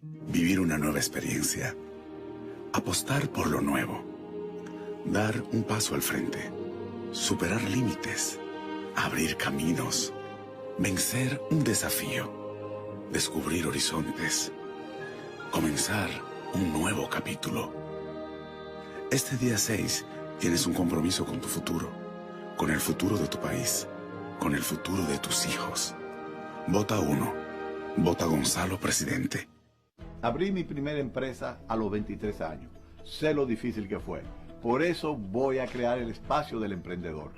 Vivir una nueva experiencia. Apostar por lo nuevo. Dar un paso al frente. Superar límites. Abrir caminos. Vencer un desafío. Descubrir horizontes. Comenzar un nuevo capítulo. Este día 6 tienes un compromiso con tu futuro. Con el futuro de tu país. Con el futuro de tus hijos. Vota 1. Vota Gonzalo, presidente. Abrí mi primera empresa a los 23 años. Sé lo difícil que fue. Por eso voy a crear el espacio del emprendedor.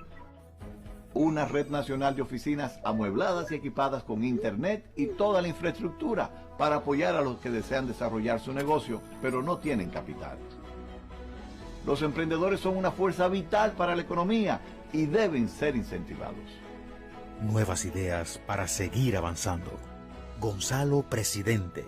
Una red nacional de oficinas amuebladas y equipadas con internet y toda la infraestructura para apoyar a los que desean desarrollar su negocio, pero no tienen capital. Los emprendedores son una fuerza vital para la economía y deben ser incentivados. Nuevas ideas para seguir avanzando. Gonzalo, presidente.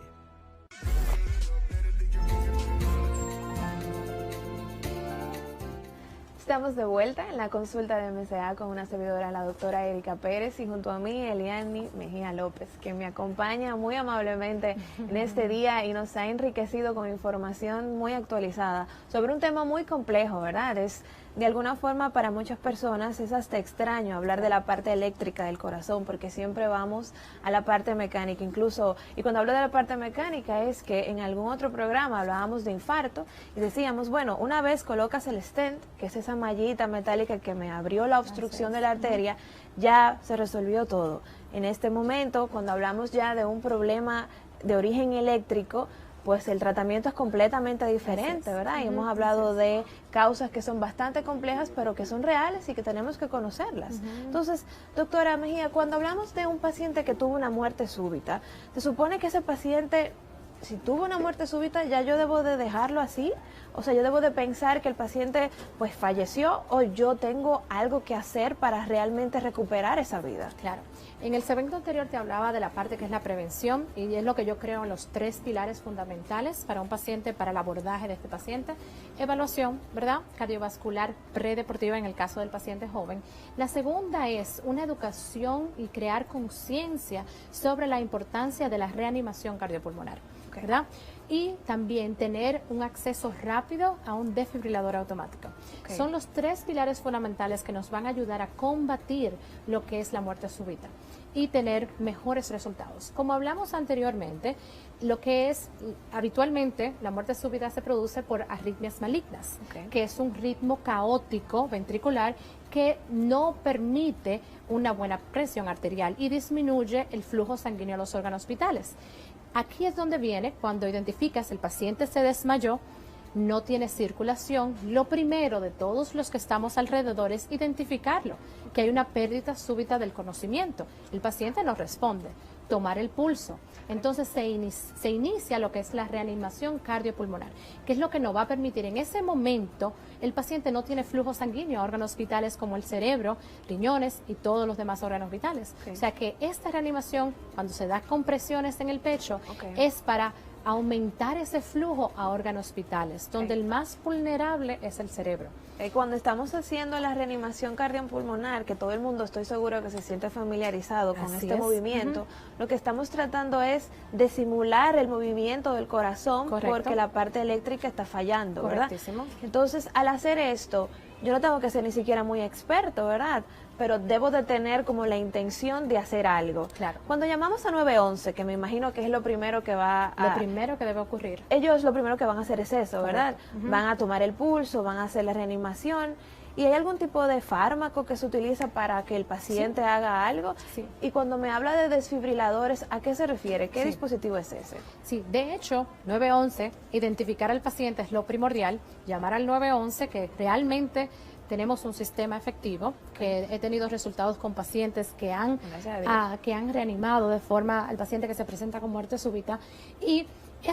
Estamos de vuelta en la consulta de MCA con una servidora, la doctora Erika Pérez, y junto a mí, Eliani Mejía López, que me acompaña muy amablemente en este día y nos ha enriquecido con información muy actualizada sobre un tema muy complejo, ¿verdad? Es de alguna forma para muchas personas es hasta extraño hablar de la parte eléctrica del corazón, porque siempre vamos a la parte mecánica, incluso, y cuando hablo de la parte mecánica es que en algún otro programa hablábamos de infarto y decíamos, bueno, una vez colocas el stent, que es esa mallita metálica que me abrió la obstrucción de la arteria, ya se resolvió todo. En este momento, cuando hablamos ya de un problema de origen eléctrico, pues el tratamiento es completamente diferente, ¿verdad? Y hemos hablado de causas que son bastante complejas, pero que son reales y que tenemos que conocerlas. Entonces, doctora Mejía, cuando hablamos de un paciente que tuvo una muerte súbita, ¿se supone que ese paciente, si tuvo una muerte súbita, ya yo debo de dejarlo así? O sea, yo debo de pensar que el paciente pues falleció, o yo tengo algo que hacer para realmente recuperar esa vida. Claro. En el segmento anterior te hablaba de la parte que es la prevención, y es lo que yo creo en los 3 pilares fundamentales para un paciente, para el abordaje de este paciente. Evaluación, ¿verdad? Cardiovascular predeportiva en el caso del paciente joven. La segunda es una educación y crear conciencia sobre la importancia de la reanimación cardiopulmonar. ¿verdad? Y también tener un acceso rápido a un desfibrilador automático. Son los 3 pilares fundamentales que nos van a ayudar a combatir lo que es la muerte súbita y tener mejores resultados. Como hablamos anteriormente, lo que es habitualmente la muerte súbita se produce por arritmias malignas, que es un ritmo caótico ventricular que no permite una buena presión arterial y disminuye el flujo sanguíneo a los órganos vitales. Aquí es donde viene cuando identificas el paciente se desmayó, no tiene circulación. Lo primero de todos los que estamos alrededor es identificarlo, que hay una pérdida súbita del conocimiento. El paciente no responde. Tomar el pulso. Entonces se inicia lo que es la reanimación cardiopulmonar, que es lo que nos va a permitir en ese momento, el paciente no tiene flujo sanguíneo a órganos vitales como el cerebro, riñones y todos los demás órganos vitales. O sea que esta reanimación, cuando se da compresiones en el pecho, es para aumentar ese flujo a órganos vitales, donde el más vulnerable es el cerebro. Cuando estamos haciendo la reanimación cardiopulmonar, que todo el mundo estoy seguro que se siente familiarizado con Así este es. movimiento, lo que estamos tratando es de simular el movimiento del corazón porque la parte eléctrica está fallando, ¿verdad? Entonces, al hacer esto, yo no tengo que ser ni siquiera muy experto, ¿verdad? Pero debo de tener como la intención de hacer algo. Cuando llamamos a 911, que me imagino que es lo primero que va a... Lo primero que debe ocurrir. Ellos lo primero que van a hacer es eso, ¿verdad? Correcto. Van a tomar el pulso, van a hacer la reanimación. ¿Y hay algún tipo de fármaco que se utiliza para que el paciente haga algo? Y cuando me habla de desfibriladores, ¿a qué se refiere? ¿Qué dispositivo es ese? Sí, de hecho, 911, identificar al paciente es lo primordial, llamar al 911, que realmente tenemos un sistema efectivo, que he tenido resultados con pacientes que han reanimado de forma al paciente que se presenta con muerte súbita, y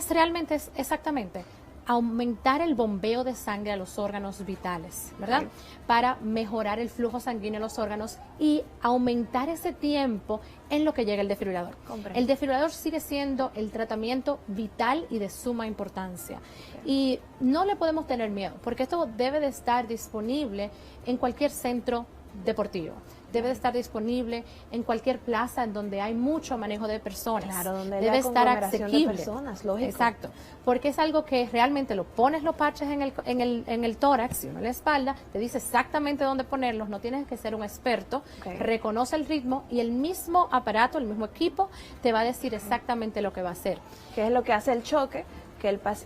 realmente es exactamente aumentar el bombeo de sangre a los órganos vitales, ¿verdad? Para mejorar el flujo sanguíneo a los órganos y aumentar ese tiempo en lo que llega el desfibrilador. El desfibrilador sigue siendo el tratamiento vital y de suma importancia. Y no le podemos tener miedo, porque esto debe de estar disponible en cualquier centro deportivo. Debe de estar disponible en cualquier plaza en donde hay mucho manejo de personas. Claro, donde debe estar aconglomeración de asequible. personas, lógico. Exacto, porque es algo que realmente lo pones los parches en el tórax y uno en la espalda, te dice exactamente dónde ponerlos, no tienes que ser un experto, reconoce el ritmo y el mismo aparato, el mismo equipo te va a decir exactamente lo que va a hacer. ¿Qué es lo que hace el choque?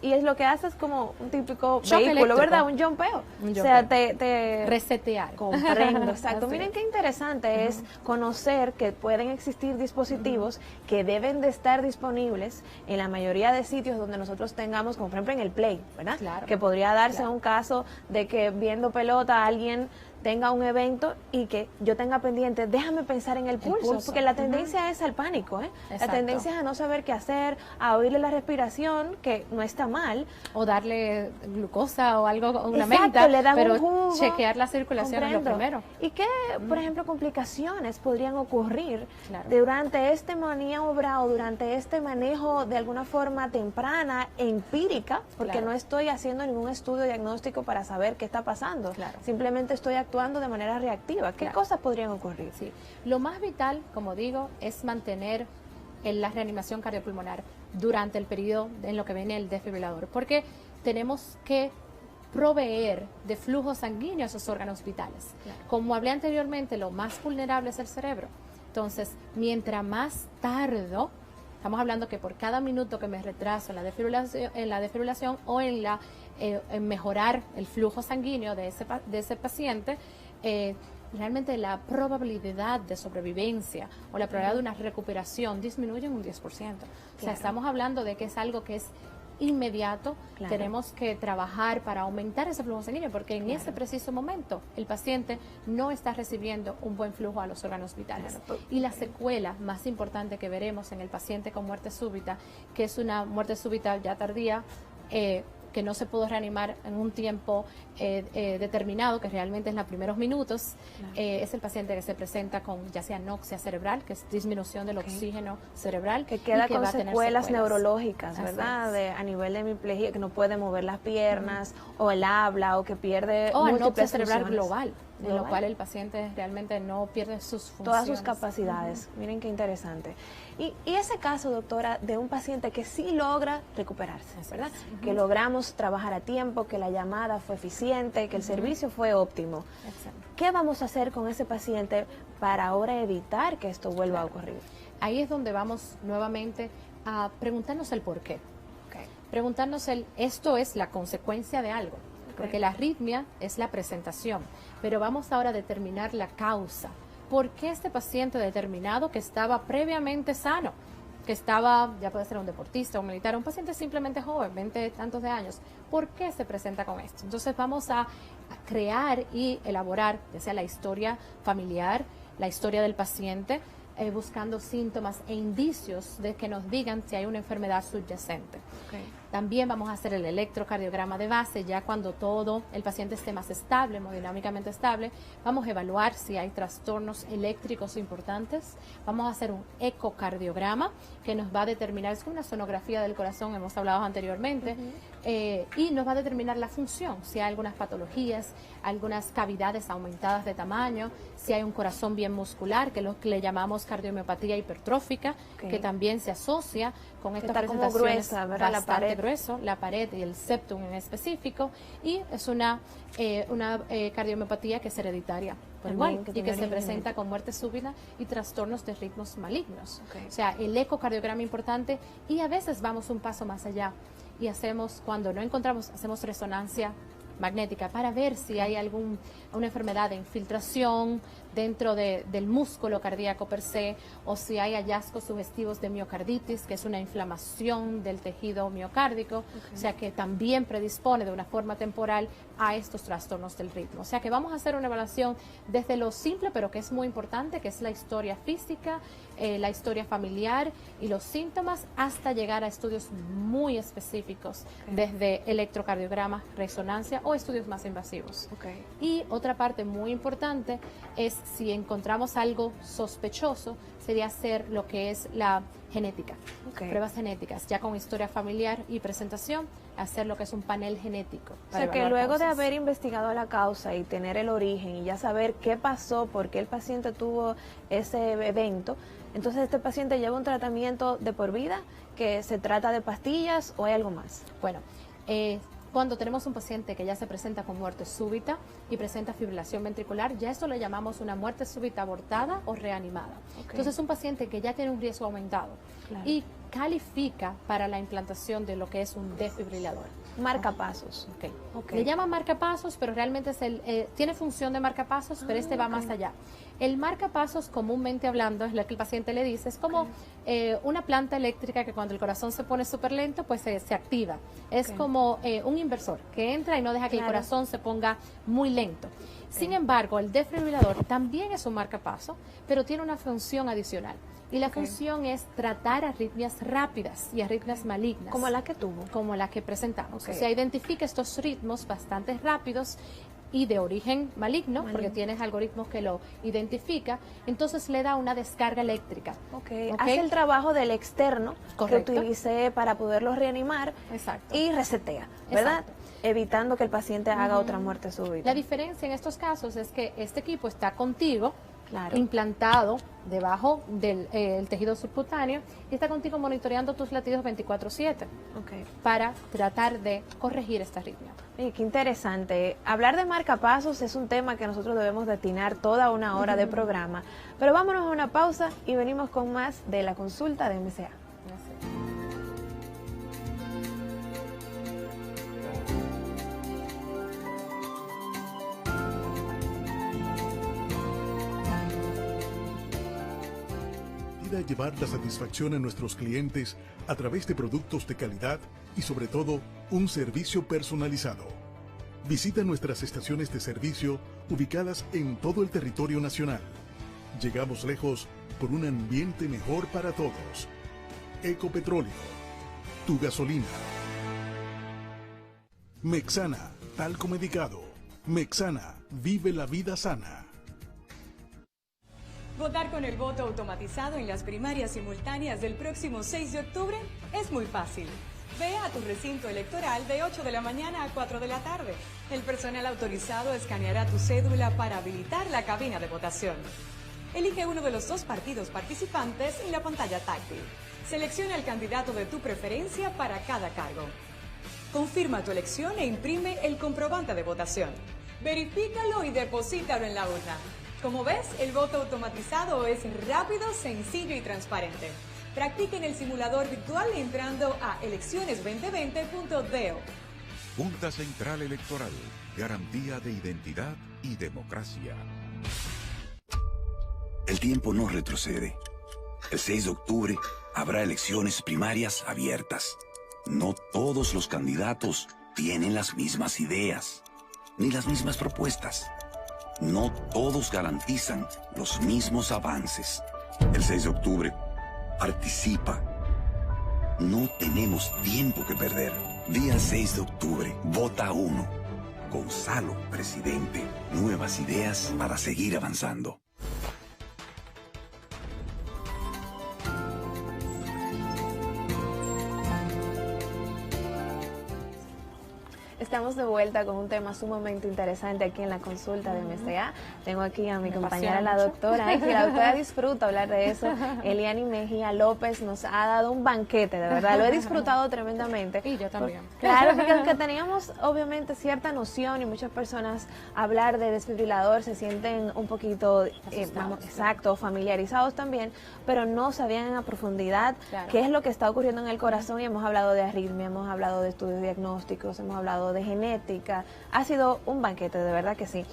Y es lo que hace es como un típico Choque vehículo, eléctrico. ¿verdad? Un jumpeo. O sea, te resetear. Comprendo, exacto. Así Miren es. qué interesante es conocer que pueden existir dispositivos que deben de estar disponibles en la mayoría de sitios donde nosotros tengamos, como por ejemplo en el play, ¿verdad? Que podría darse un caso de que viendo pelota alguien tenga un evento y que yo tenga pendiente, déjame pensar en el pulso, porque la tendencia es al pánico, ¿eh? La Exacto. tendencia es a no saber qué hacer, a oírle la respiración, que no está mal. O darle glucosa o algo, una Exacto, menta, le dan pero un jugo. chequear la circulación es lo Comprendo. primero. ¿Y qué, por ejemplo, complicaciones podrían ocurrir durante este maniobra o durante este manejo de alguna forma temprana, empírica, porque no estoy haciendo ningún estudio diagnóstico para saber qué está pasando, simplemente estoy actuando de manera reactiva? ¿Qué cosas podrían ocurrir? Sí. Lo más vital, como digo, es mantener la reanimación cardiopulmonar durante el periodo en lo que viene el desfibrilador, porque tenemos que proveer de flujo sanguíneo a esos órganos vitales. Como hablé anteriormente, lo más vulnerable es el cerebro. Entonces, mientras más tardo, estamos hablando que por cada minuto que me retraso en la desfibrilación o en mejorar el flujo sanguíneo de ese paciente, realmente la probabilidad de sobrevivencia o la probabilidad de una recuperación disminuye en un 10%. O sea, estamos hablando de que es algo que es inmediato. Tenemos que trabajar para aumentar ese flujo sanguíneo, porque en ese preciso momento el paciente no está recibiendo un buen flujo a los órganos vitales. Y la secuela más importante que veremos en el paciente con muerte súbita, que es una muerte súbita ya tardía, que no se pudo reanimar en un tiempo determinado, que realmente es en los primeros minutos, es el paciente que se presenta con ya sea anoxia cerebral, que es disminución del oxígeno cerebral, que queda y que con va a tener secuelas neurológicas, Así ¿verdad? es. A nivel de hemiplegia, que no puede mover las piernas, o el habla, o que pierde o anoxia múltiples cerebral funciones. global. en lo cual el paciente realmente no pierde sus funciones. Todas sus capacidades. Miren qué interesante. Y ese caso, doctora, de un paciente que sí logra recuperarse, ¿verdad? Que logramos trabajar a tiempo, que la llamada fue eficiente, que el servicio fue óptimo. ¿Qué vamos a hacer con ese paciente para ahora evitar que esto vuelva a ocurrir? Ahí es donde vamos nuevamente a preguntarnos el por qué. Preguntarnos esto es la consecuencia de algo. Porque la arritmia es la presentación, pero vamos ahora a determinar la causa. ¿Por qué este paciente determinado que estaba previamente sano, que estaba, ya puede ser un deportista, un militar, un paciente simplemente joven, 20 tantos de años, por qué se presenta con esto? Entonces vamos a crear y elaborar, ya sea la historia familiar, la historia del paciente, buscando síntomas e indicios de que nos digan si hay una enfermedad subyacente. También vamos a hacer el electrocardiograma de base, ya cuando todo el paciente esté más estable, hemodinámicamente estable. Vamos a evaluar si hay trastornos eléctricos importantes. Vamos a hacer un ecocardiograma que nos va a determinar, es una sonografía del corazón, hemos hablado anteriormente, y nos va a determinar la función, si hay algunas patologías, algunas cavidades aumentadas de tamaño, si hay un corazón bien muscular, que es lo que le llamamos cardiomiopatía hipertrófica, que también se asocia con estas presentaciones como gruesa, ¿verdad? bastante grueso, la pared y el septum en específico, y es una cardiomiopatía que es hereditaria por igual, y que se presenta con muerte súbita y trastornos de ritmos malignos. O sea, el ecocardiograma importante, y a veces vamos un paso más allá y hacemos, cuando no encontramos, hacemos resonancia magnética para ver si hay una enfermedad de infiltración dentro del músculo cardíaco per se, o si hay hallazgos sugestivos de miocarditis, que es una inflamación del tejido miocárdico, o sea que también predispone de una forma temporal a estos trastornos del ritmo. O sea que vamos a hacer una evaluación desde lo simple, pero que es muy importante, que es la historia física, la historia familiar y los síntomas, hasta llegar a estudios muy específicos, desde electrocardiograma, resonancia o estudios más invasivos. Y otra parte muy importante es, si encontramos algo sospechoso, sería hacer lo que es la genética, pruebas genéticas, ya con historia familiar y presentación, hacer lo que es un panel genético. O sea, que luego de haber investigado la causa y tener el origen y ya saber qué pasó, por qué el paciente tuvo ese evento, entonces este paciente lleva un tratamiento de por vida, que se trata de pastillas, ¿o hay algo más? Bueno, cuando tenemos un paciente que ya se presenta con muerte súbita y presenta fibrilación ventricular, ya esto le llamamos una muerte súbita abortada o reanimada. Entonces es un paciente que ya tiene un riesgo aumentado y califica para la implantación de lo que es un desfibrilador. Marcapasos. Le llaman marcapasos, pero realmente tiene función de marcapasos, pero este va más allá. El marcapasos, comúnmente hablando, es lo que el paciente le dice, es como una planta eléctrica que cuando el corazón se pone súper lento, pues se activa. Es como un inversor que entra y no deja que el corazón se ponga muy lento. Sin embargo, el desfibrilador también es un marcapaso, pero tiene una función adicional. Y la función es tratar arritmias rápidas y arritmias malignas. Como la que tuvo. Como la que presentamos. O sea, identifica estos ritmos bastante rápidos y de origen maligno, porque tienes algoritmos que lo identifica, entonces le da una descarga eléctrica. Hace el trabajo del externo que utilicé para poderlo reanimar y resetea, ¿verdad? Evitando que el paciente haga otra muerte súbita. La diferencia en estos casos es que este equipo está contigo, implantado debajo del tejido subcutáneo, y está contigo monitoreando tus latidos 24/7 para tratar de corregir esta arritmia. Qué interesante. Hablar de marcapasos es un tema que nosotros debemos destinar toda una hora de programa, pero vámonos a una pausa y venimos con más de la consulta de MCA. Llevar la satisfacción a nuestros clientes a través de productos de calidad y sobre todo un servicio personalizado. Visita nuestras estaciones de servicio ubicadas en todo el territorio nacional. Llegamos lejos por un ambiente mejor para todos. Ecopetróleo, tu gasolina. Mexana, talco medicado. Mexana, vive la vida sana. Votar con el voto automatizado en las primarias simultáneas del próximo 6 de octubre es muy fácil. Ve a tu recinto electoral de 8 de la mañana a 4 de la tarde. El personal autorizado escaneará tu cédula para habilitar la cabina de votación. Elige uno de los 2 partidos participantes en la pantalla táctil. Selecciona el candidato de tu preferencia para cada cargo. Confirma tu elección e imprime el comprobante de votación. Verifícalo y deposítalo en la urna. Como ves, el voto automatizado es rápido, sencillo y transparente. Practica en el simulador virtual entrando a elecciones2020.do. Junta Central Electoral, garantía de identidad y democracia. El tiempo no retrocede. El 6 de octubre habrá elecciones primarias abiertas. No todos los candidatos tienen las mismas ideas, ni las mismas propuestas. No todos garantizan los mismos avances. El 6 de octubre, participa. No tenemos tiempo que perder. Día 6 de octubre, vota 1. Gonzalo, presidente. Nuevas ideas para seguir avanzando. Estamos de vuelta con un tema sumamente interesante aquí en la consulta de MCA. Tengo aquí a mi compañera, la doctora, y la doctora disfruta hablar de eso. Eliani Mejía López nos ha dado un banquete, de verdad, lo he disfrutado tremendamente. Y yo también. Claro, porque aunque teníamos obviamente cierta noción y muchas personas hablar de desfibrilador se sienten un poquito, exacto, familiarizados también, pero no sabían a profundidad qué es lo que está ocurriendo en el corazón, y hemos hablado de arritmia, hemos hablado de estudios diagnósticos, hemos hablado de genética. Ha sido un banquete, de verdad que sí.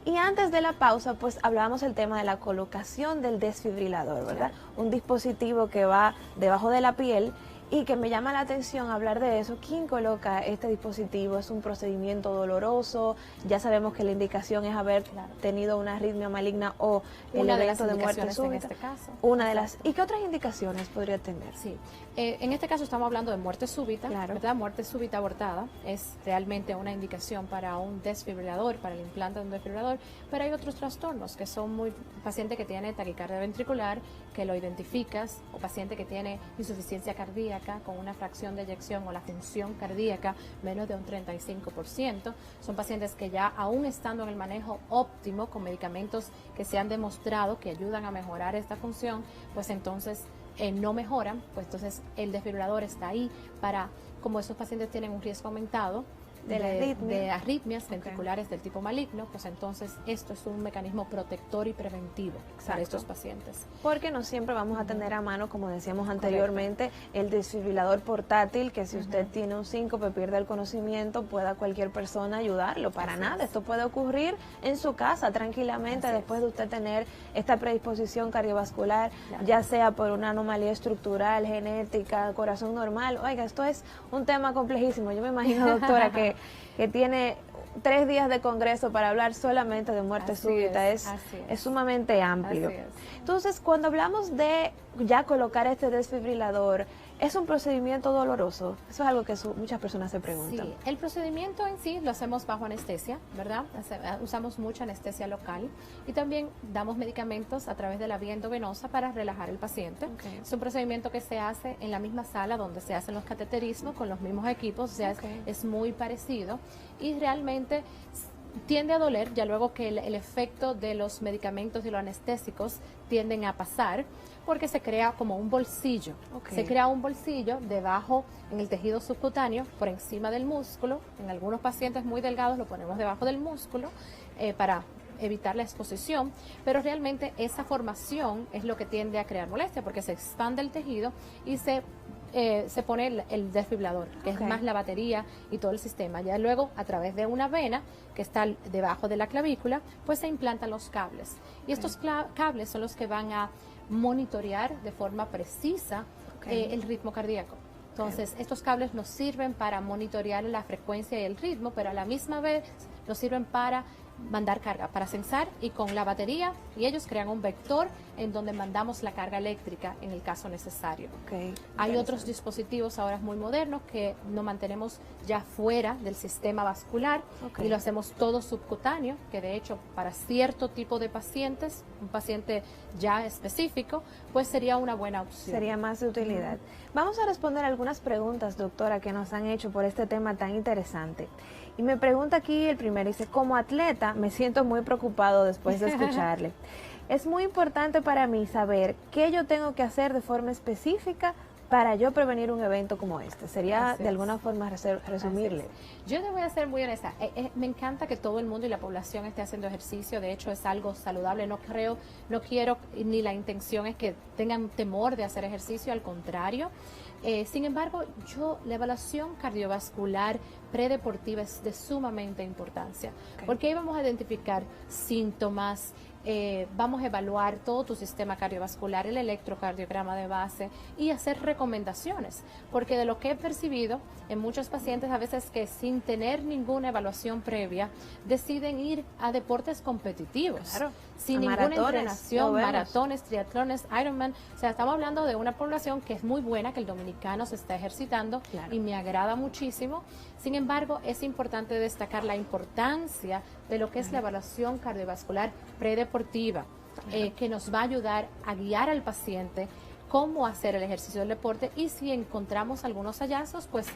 Y antes de la pausa, pues hablábamos del tema de la colocación del desfibrilador, ¿verdad? Un dispositivo que va debajo de la piel y que me llama la atención hablar de eso. ¿Quién coloca este dispositivo? ¿Es un procedimiento doloroso? Ya sabemos que la indicación es haber tenido una arritmia maligna o el evento de muerte súbita. En este caso. Una de las. ¿Y qué otras indicaciones podría tener? Sí. En este caso estamos hablando de muerte súbita, ¿verdad? Muerte súbita abortada es realmente una indicación para un desfibrilador, para el implante de un desfibrilador, pero hay otros trastornos que son muy paciente que tiene taquicardia ventricular, que lo identificas, o paciente que tiene insuficiencia cardíaca con una fracción de eyección o la función cardíaca menos de un 35%. Son pacientes que ya aún estando en el manejo óptimo con medicamentos que se han demostrado que ayudan a mejorar esta función, pues entonces no mejoran, pues entonces el desfibrilador está ahí para, como esos pacientes tienen un riesgo aumentado de arritmias ventriculares del tipo maligno, pues entonces esto es un mecanismo protector y preventivo para estos pacientes. Porque no siempre vamos a tener a mano, como decíamos anteriormente, el desfibrilador portátil, que si usted tiene un síncope, pierde el conocimiento, pueda cualquier persona ayudarlo. Para nada, esto puede ocurrir en su casa tranquilamente después de usted tener esta predisposición cardiovascular, ya sea por una anomalía estructural, genética, corazón normal. Oiga, esto es un tema complejísimo. Yo me imagino, doctora, que tiene 3 días de congreso para hablar solamente de muerte súbita. Es sumamente amplio. Entonces, cuando hablamos de ya colocar este desfibrilador, ¿es un procedimiento doloroso? Eso es algo que muchas personas se preguntan. Sí, el procedimiento en sí lo hacemos bajo anestesia, ¿verdad? Usamos mucha anestesia local y también damos medicamentos a través de la vía endovenosa para relajar al paciente. Es un procedimiento que se hace en la misma sala donde se hacen los cateterismos con los mismos equipos, o sea, es muy parecido y realmente tiende a doler ya luego que el efecto de los medicamentos y los anestésicos tienden a pasar, porque se crea como un bolsillo. Se crea un bolsillo debajo en el tejido subcutáneo, por encima del músculo. En algunos pacientes muy delgados lo ponemos debajo del músculo para evitar la exposición, pero realmente esa formación es lo que tiende a crear molestia, porque se expande el tejido y se pone el desfibrilador, que es más la batería y todo el sistema. Ya luego, a través de una vena que está debajo de la clavícula, pues se implantan los cables. Y estos cables son los que van a monitorear de forma precisa el ritmo cardíaco. Entonces, estos cables nos sirven para monitorear la frecuencia y el ritmo, pero a la misma vez nos sirven para mandar carga, para sensar, y con la batería, y ellos crean un vector en donde mandamos la carga eléctrica en el caso necesario. Hay otros dispositivos ahora muy modernos que nos mantenemos ya fuera del sistema vascular y lo hacemos todo subcutáneo, que de hecho para cierto tipo de pacientes, un paciente ya específico, pues sería una buena opción. Sería más de utilidad. Vamos a responder algunas preguntas, doctora, que nos han hecho por este tema tan interesante. Y me pregunta aquí el primero, dice, como atleta me siento muy preocupado después de escucharle. Es muy importante para mí saber qué yo tengo que hacer de forma específica para yo prevenir un evento como este. Sería de alguna forma resumirle. Yo te voy a ser muy honesta. Me encanta que todo el mundo y la población esté haciendo ejercicio. De hecho, es algo saludable. No quiero, ni la intención es que tengan temor de hacer ejercicio. Al contrario. Sin embargo, la evaluación cardiovascular predeportiva es de sumamente importancia. Porque ahí vamos a identificar síntomas, vamos a evaluar todo tu sistema cardiovascular, el electrocardiograma de base y hacer recomendaciones, porque de lo que he percibido en muchos pacientes a veces que sin tener ninguna evaluación previa deciden ir a deportes competitivos, sin ninguna entrenación, maratones, triatlones, Ironman. O sea, estamos hablando de una población que es muy buena, que el dominicano se está ejercitando y me agrada muchísimo. Sin embargo, es importante destacar la importancia de lo que es la evaluación cardiovascular predeportiva, que nos va a ayudar a guiar al paciente cómo hacer el ejercicio del deporte y si encontramos algunos hallazgos, pues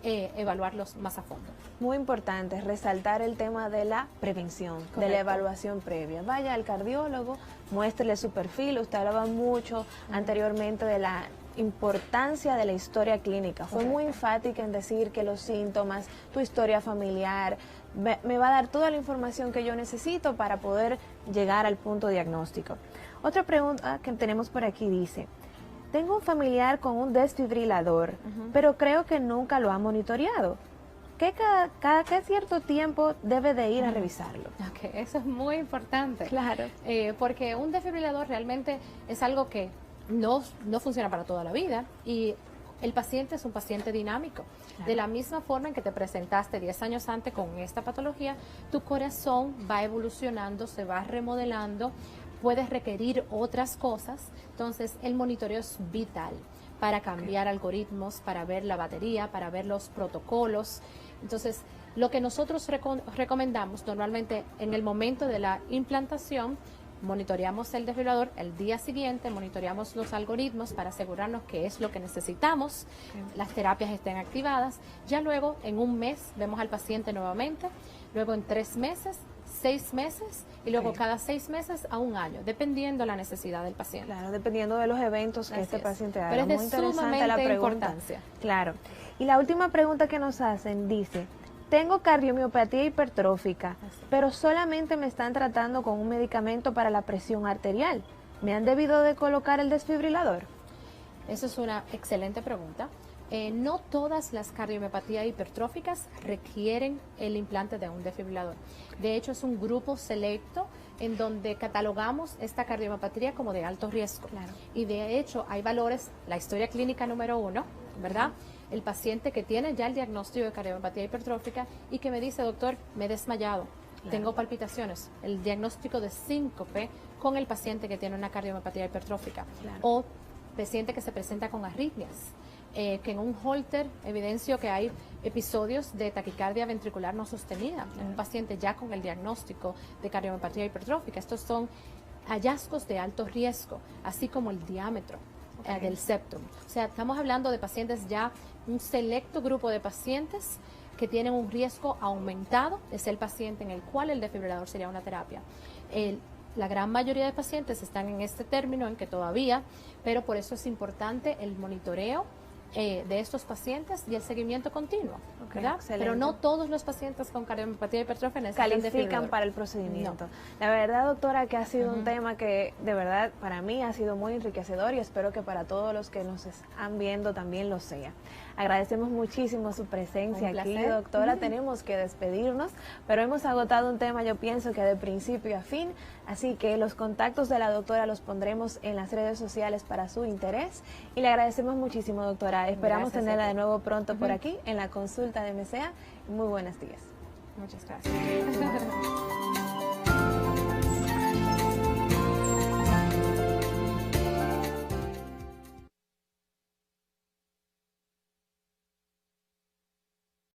evaluarlos más a fondo. Muy importante resaltar el tema de la prevención, de la evaluación previa. Vaya al cardiólogo, muéstrele su perfil. Usted hablaba mucho anteriormente de la importancia de la historia clínica. Fue muy enfática en decir que los síntomas, tu historia familiar, me va a dar toda la información que yo necesito para poder llegar al punto diagnóstico. Otra pregunta que tenemos por aquí dice, tengo un familiar con un desfibrilador, pero creo que nunca lo ha monitoreado. Cada cierto tiempo debe de ir a revisarlo. Eso es muy importante. Claro. Porque un desfibrilador realmente es algo que no funciona para toda la vida y el paciente es un paciente dinámico. De la misma forma en que te presentaste 10 años antes con esta patología, tu corazón va evolucionando, se va remodelando, puedes requerir otras cosas. Entonces, el monitoreo es vital para cambiar algoritmos, para ver la batería, para ver los protocolos. Entonces, lo que nosotros recomendamos normalmente en el momento de la implantación, monitoreamos el desfibrilador, el día siguiente monitoreamos los algoritmos para asegurarnos que es lo que necesitamos, las terapias estén activadas, ya luego en un mes vemos al paciente nuevamente, luego en 3 meses, 6 meses y luego cada 6 meses a 1 año, dependiendo la necesidad del paciente. Claro, dependiendo de los eventos que este paciente haga. Pero es de muy interesante sumamente la pregunta. importancia. Claro. Y la última pregunta que nos hacen dice, tengo cardiomiopatía hipertrófica, pero solamente me están tratando con un medicamento para la presión arterial. ¿Me han debido de colocar el desfibrilador? Esa es una excelente pregunta. No todas las cardiomiopatías hipertróficas requieren el implante de un desfibrilador. De hecho, es un grupo selecto en donde catalogamos esta cardiomiopatia como de alto riesgo. Y de hecho, hay valores, la historia clínica número 1, ¿verdad? El paciente que tiene ya el diagnóstico de cardiomiopatia hipertrófica y que me dice, doctor, me he desmayado, tengo palpitaciones, el diagnóstico de síncope con el paciente que tiene una cardiomiopatia hipertrófica. O paciente que se presenta con arritmias. Que en un Holter evidencio que hay episodios de taquicardia ventricular no sostenida en un paciente ya con el diagnóstico de cardiomiopatia hipertrófica. Estos son hallazgos de alto riesgo, así como el diámetro del septum. O sea, estamos hablando de pacientes ya, un selecto grupo de pacientes que tienen un riesgo aumentado, es el paciente en el cual el desfibrilador sería una terapia. La gran mayoría de pacientes están en este término en que todavía, pero por eso es importante el monitoreo de estos pacientes y el seguimiento continuo, ¿verdad? Pero no todos los pacientes con cardiomiopatia hipertrófica necesitan califican para el procedimiento. La verdad, doctora, que ha sido un tema que de verdad para mí ha sido muy enriquecedor y espero que para todos los que nos están viendo también lo sea. Agradecemos muchísimo su presencia aquí, doctora. Tenemos que despedirnos, pero hemos agotado un tema, yo pienso que de principio a fin, así que los contactos de la doctora los pondremos en las redes sociales para su interés y le agradecemos muchísimo, doctora. Esperamos tenerla de nuevo pronto por aquí en la consulta de MCA. Muy buenos días. Muchas gracias.